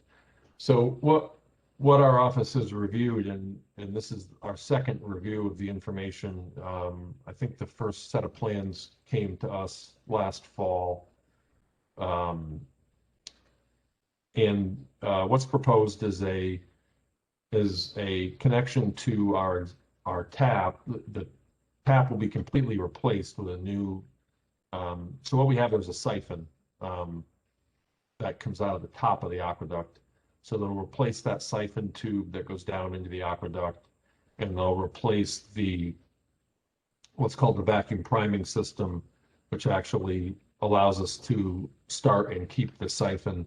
Speaker 4: So what our office has reviewed, and this is our second review of the information. I think the first set of plans came to us last fall. And what's proposed is a connection to our tap. The tap will be completely replaced with a new. So what we have is a siphon that comes out of the top of the aqueduct. So they'll replace that siphon tube that goes down into the aqueduct, and they'll replace what's called the vacuum priming system, which actually allows us to start and keep the siphon.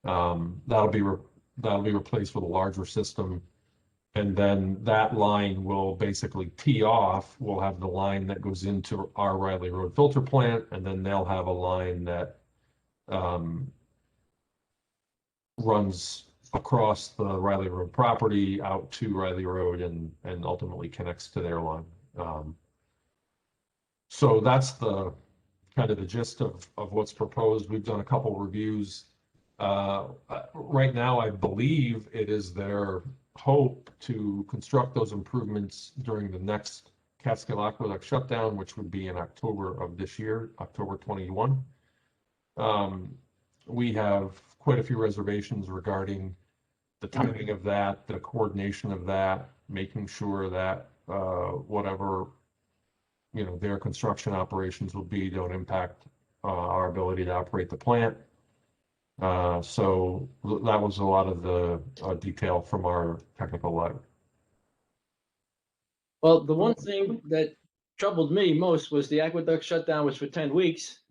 Speaker 4: That'll be replaced with a larger system, and then that line will basically tee off. We'll have the line that goes into our Riley Road filter plant, and then they'll have a line that runs across the Riley Road property out to Riley Road and ultimately connects to their line. So that's the kind of the gist of what's proposed. We've done a couple reviews. Right now, I believe it is their hope to construct those improvements during the next Catskill Aqueduct shutdown, which would be in October of this year, October 21. We have quite a few reservations regarding the timing of that, the coordination of that, making sure that whatever, you know, their construction operations will be don't impact our ability to operate the plant. So that was a lot of the detail from our technical letter.
Speaker 1: Well, the one thing that troubled me most was the aqueduct shutdown was for 10 weeks.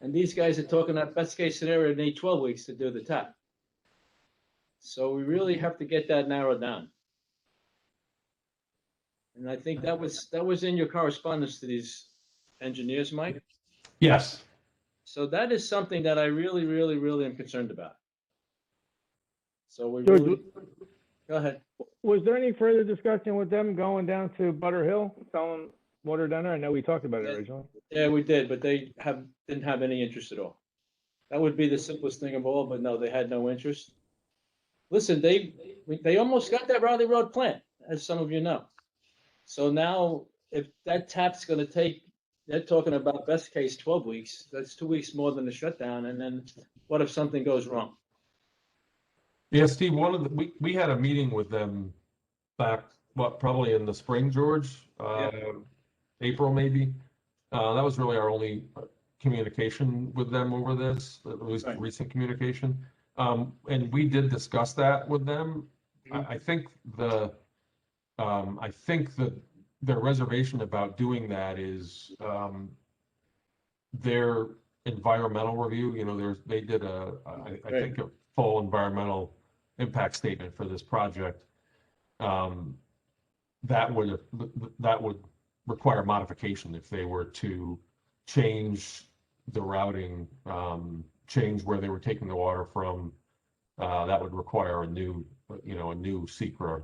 Speaker 1: And these guys are talking that best case scenario, they need 12 weeks to do the tap. So we really have to get that narrowed down. And I think that was in your correspondence to these engineers, Mike.
Speaker 4: Yes.
Speaker 1: So that is something that I really, really, really am concerned about. So we
Speaker 5: George,
Speaker 1: really, go ahead.
Speaker 5: was there any further discussion with them going down to Butter Hill, selling water down there? I know we talked about it originally.
Speaker 1: Yeah, we did, but they didn't have any interest at all. That would be the simplest thing of all, but no, they had no interest. Listen, they almost got that Riley Road plant, as some of you know. So now, if that tap's gonna take, they're talking about best case 12 weeks, that's 2 weeks more than the shutdown, and then what if something goes wrong?
Speaker 4: Yeah, Steve, we had a meeting with them back, probably in the spring, George, April maybe. That was really our only communication with them over this, at least
Speaker 1: Right.
Speaker 4: recent communication. And we did discuss that with them. I think their reservation about doing that is their environmental review. You know, they did I think a full environmental impact statement for this project. That would require modification if they were to change the routing, change where they were taking the water from. That would require a new secret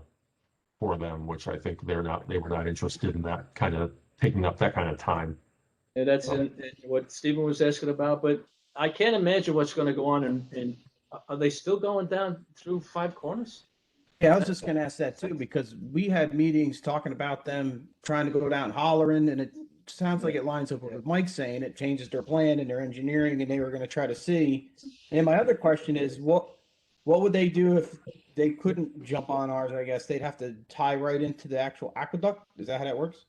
Speaker 4: for them, which I think they were not interested in that kind of taking up that kind of time.
Speaker 1: Yeah, that's what Stephen was asking about, but I can't imagine what's gonna go on in, are they still going down through Five Corners?
Speaker 9: Yeah, I was just gonna ask that too, because we had meetings talking about them trying to go down Holleran, and it sounds like it lines up with what Mike's saying. It changes their plan and their engineering, and they were gonna try to see. And my other question is, what would they do if they couldn't jump on ours? I guess they'd have to tie right into the actual aqueduct. Is that how that works?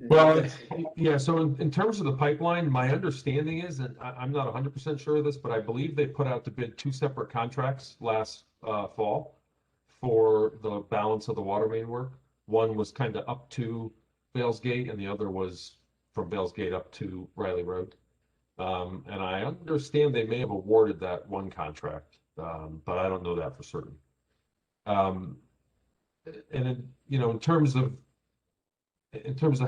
Speaker 4: Well, yeah, so in terms of the pipeline, my understanding is, and I'm not 100% sure of this, but I believe they put out to bid 2 separate contracts last fall for the balance of the water main work. One was kind of up to Bales Gate, and the other was from Bales Gate up to Riley Road. And I understand they may have awarded that one contract, but I don't know that for certain. And in terms of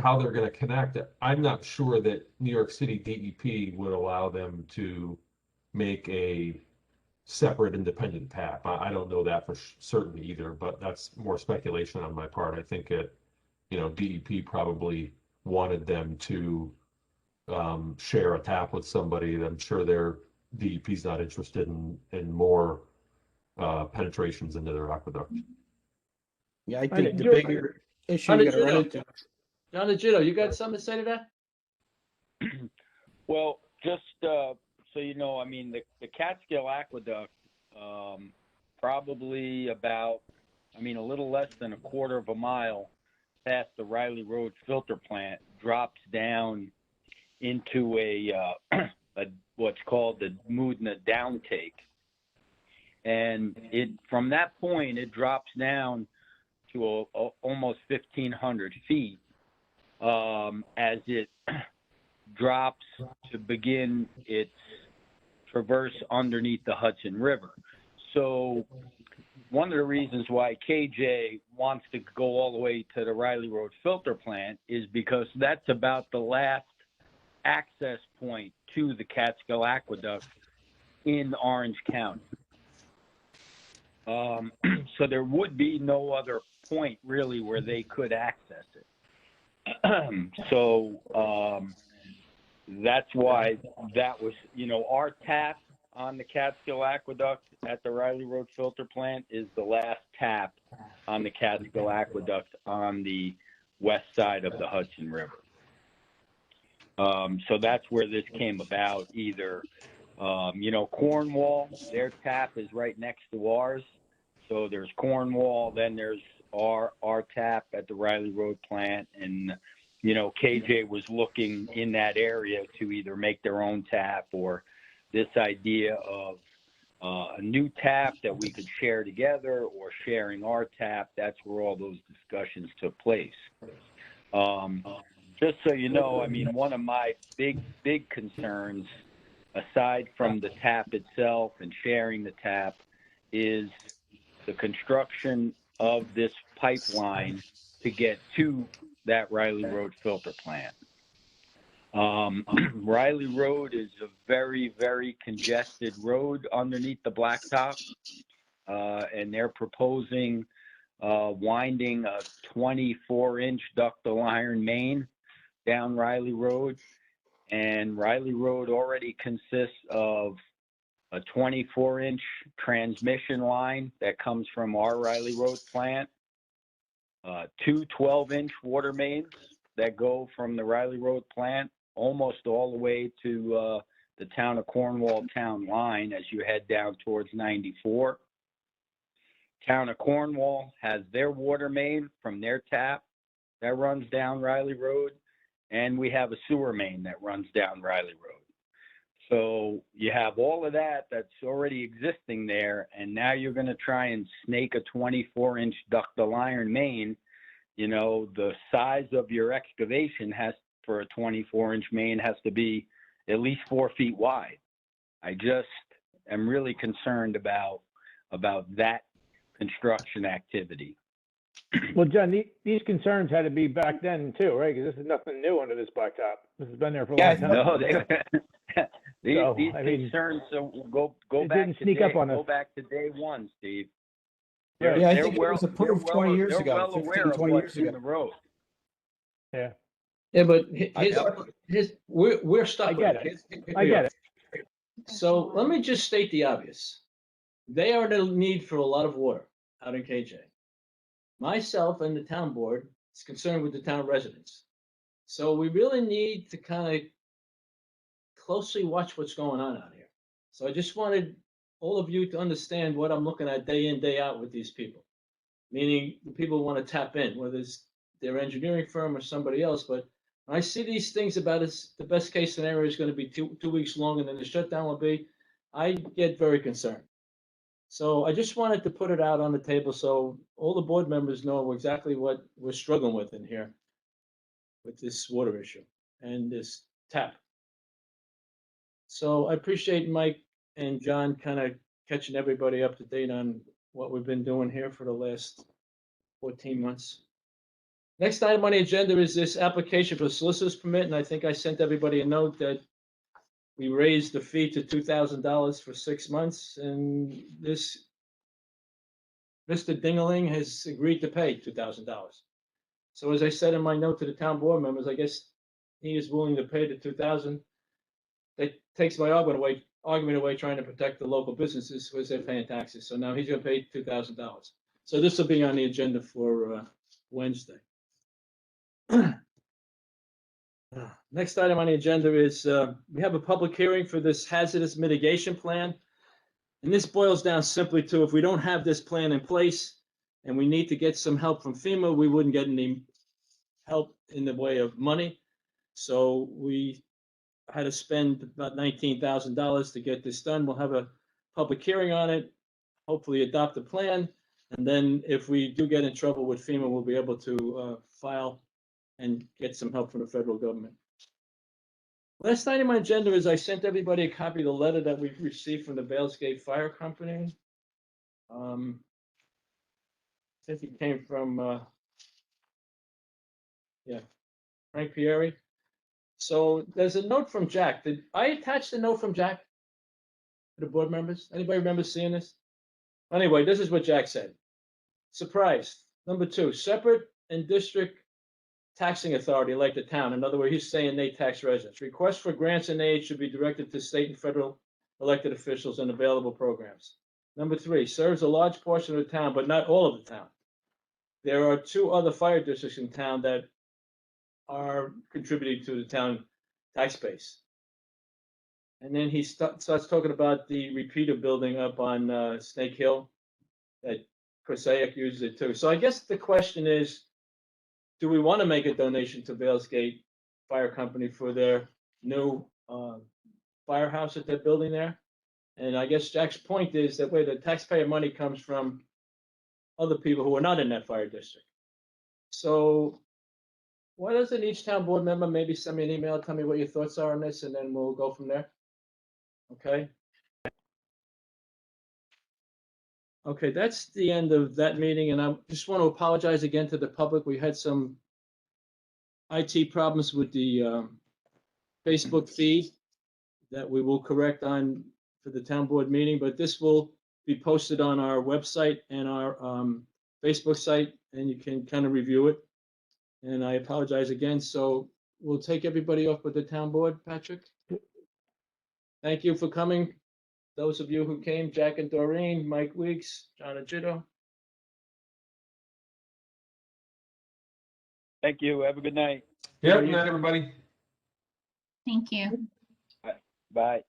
Speaker 4: how they're going to connect, I'm not sure that New York City DEP would allow them to make a separate independent tap. I don't know that for certain either, but that's more speculation on my part. I think DEP probably wanted them to share a tap with somebody. I'm sure their DEP's not interested in more penetrations into their aqueduct.
Speaker 9: Yeah, I think the bigger issue you're gonna run into.
Speaker 1: John DeGito, you got something to say to that?
Speaker 7: Well, just so you know, I mean, the Catskill Aqueduct, probably about, a little less than a quarter of a mile past the Riley Road filter plant, drops down into a what's called the Moodna downtake. And from that point, it drops down to almost 1,500 feet as it drops to begin its traverse underneath the Hudson River. So one of the reasons why KJ wants to go all the way to the Riley Road filter plant is because that's about the last access point to the Catskill Aqueduct in Orange County. So there would be no other point really where they could access it. So that's why that was, our tap on the Catskill Aqueduct at the Riley Road filter plant is the last tap on the Catskill Aqueduct on the west side of the Hudson River. So that's where this came about. Either, Cornwall, their tap is right next to ours. So there's Cornwall, then there's our tap at the Riley Road plant. And, KJ was looking in that area to either make their own tap, or this idea of a new tap that we could share together, or sharing our tap. That's where all those discussions took place. Just so you know, I mean, one of my big concerns, aside from the tap itself and sharing the tap, is the construction of this pipeline to get to that Riley Road filter plant. Riley Road is a very, very congested road underneath the blacktop, and they're proposing winding a 24-inch ductile iron main down Riley Road. And Riley Road already consists of a 24-inch transmission line that comes from our Riley Road plant, two 12-inch water mains that go from the Riley Road plant almost all the way to the town of Cornwall town line as you head down towards 94. Town of Cornwall has their water main from their tap that runs down Riley Road, and we have a sewer main that runs down Riley Road. So you have all of that that's already existing there, and now you're going to try and snake a 24-inch ductile iron main. The size of your excavation for a 24-inch main has to be at least 4 feet wide. I just am really concerned about that construction activity.
Speaker 5: Well, John, these concerns had to be back then too, right? Because this is nothing new under this blacktop. This has been there for a long time.
Speaker 7: No, these
Speaker 5: So, I mean,
Speaker 7: concerns. So go
Speaker 5: it
Speaker 7: back
Speaker 5: didn't
Speaker 7: to
Speaker 5: sneak up on us.
Speaker 7: go back to day one, Steve.
Speaker 5: Right.
Speaker 9: Yeah, I think it was approved 20 years ago,
Speaker 7: They're well
Speaker 9: 15,
Speaker 7: aware of
Speaker 9: 20
Speaker 7: what's
Speaker 9: years
Speaker 7: in
Speaker 9: ago.
Speaker 7: the road.
Speaker 5: Yeah,
Speaker 1: Yeah, but
Speaker 9: I-
Speaker 1: we're stuck
Speaker 5: I
Speaker 1: with
Speaker 5: get
Speaker 1: it.
Speaker 5: I get it.
Speaker 1: So let me just state the obvious. They are in need for a lot of water out in KJ. Myself and the town board is concerned with the town residents. So we really need to kind of closely watch what's going on out here. So I just wanted all of you to understand what I'm looking at day in, day out with these people. Meaning the people who want to tap in, whether it's their engineering firm or somebody else. But when I see these things about the best case scenario is going to be two weeks longer than the shutdown will be, I get very concerned. So I just wanted to put it out on the table so all the board members know exactly what we're struggling with in here with this water issue and this tap. So I appreciate Mike and John kind of catching everybody up to date on what we've been doing here for the last 14 months. Next item on the agenda is this application for solicitor's permit, and I think I sent everybody a note that we raised the fee to $2,000 for 6 months, and this Mr. Dingeling has agreed to pay $2,000. So as I said in my note to the town board members, I guess he is willing to pay the $2,000. That takes my argument away trying to protect the local businesses because they're paying taxes. So now he's going to pay $2,000. So this will be on the agenda for Wednesday. Next item on the agenda is we have a public hearing for this hazardous mitigation plan. And this boils down simply to if we don't have this plan in place and we need to get some help from FEMA, we wouldn't get any help in the way of money. So we had to spend about $19,000 to get this done. We'll have a public hearing on it, hopefully adopt a plan. And then if we do get in trouble with FEMA, we'll be able to file and get some help from the federal government. Last item on my agenda is I sent everybody a copy of the letter that we received from the Valesgate Fire Company. I think it came from, Frank Pieri. So there's a note from Jack. Did I attach the note from Jack to the board members? Anybody remember seeing this? Anyway, this is what Jack said. Surprise. Number 2, separate and district taxing authority like the town. In other words, he's saying they tax residents. Requests for grants and aid should be directed to state and federal elected officials and available programs. Number 3, serves a large portion of the town, but not all of the town. there are 2 other fire districts in town that are contributing to the town tax base. And then he starts talking about the repeater building up on Snake Hill that Prosaic uses it too. So I guess the question is, do we want to make a donation to Vales Gate Fire Company for their new firehouse that they're building there? And I guess Jack's point is that where the taxpayer money comes from other people who are not in that fire district. So why doesn't each town board member maybe send me an email, tell me what your thoughts are on this, and then we'll go from there? Okay. Okay, that's the end of that meeting, and I just want to apologize again to the public. We had some IT problems with the Facebook feed that we will correct on for the town board meeting, but this will be posted on our website and our Facebook site, and you can kind of review it. And I apologize again, so we'll take everybody off with the town board, Patrick. Thank you for coming. Those of you who came, Jack and Doreen, Mike Weeks, John Agito.
Speaker 7: Thank you. Have a good night.
Speaker 4: Yep, good night, everybody.
Speaker 3: Thank you.
Speaker 7: Bye.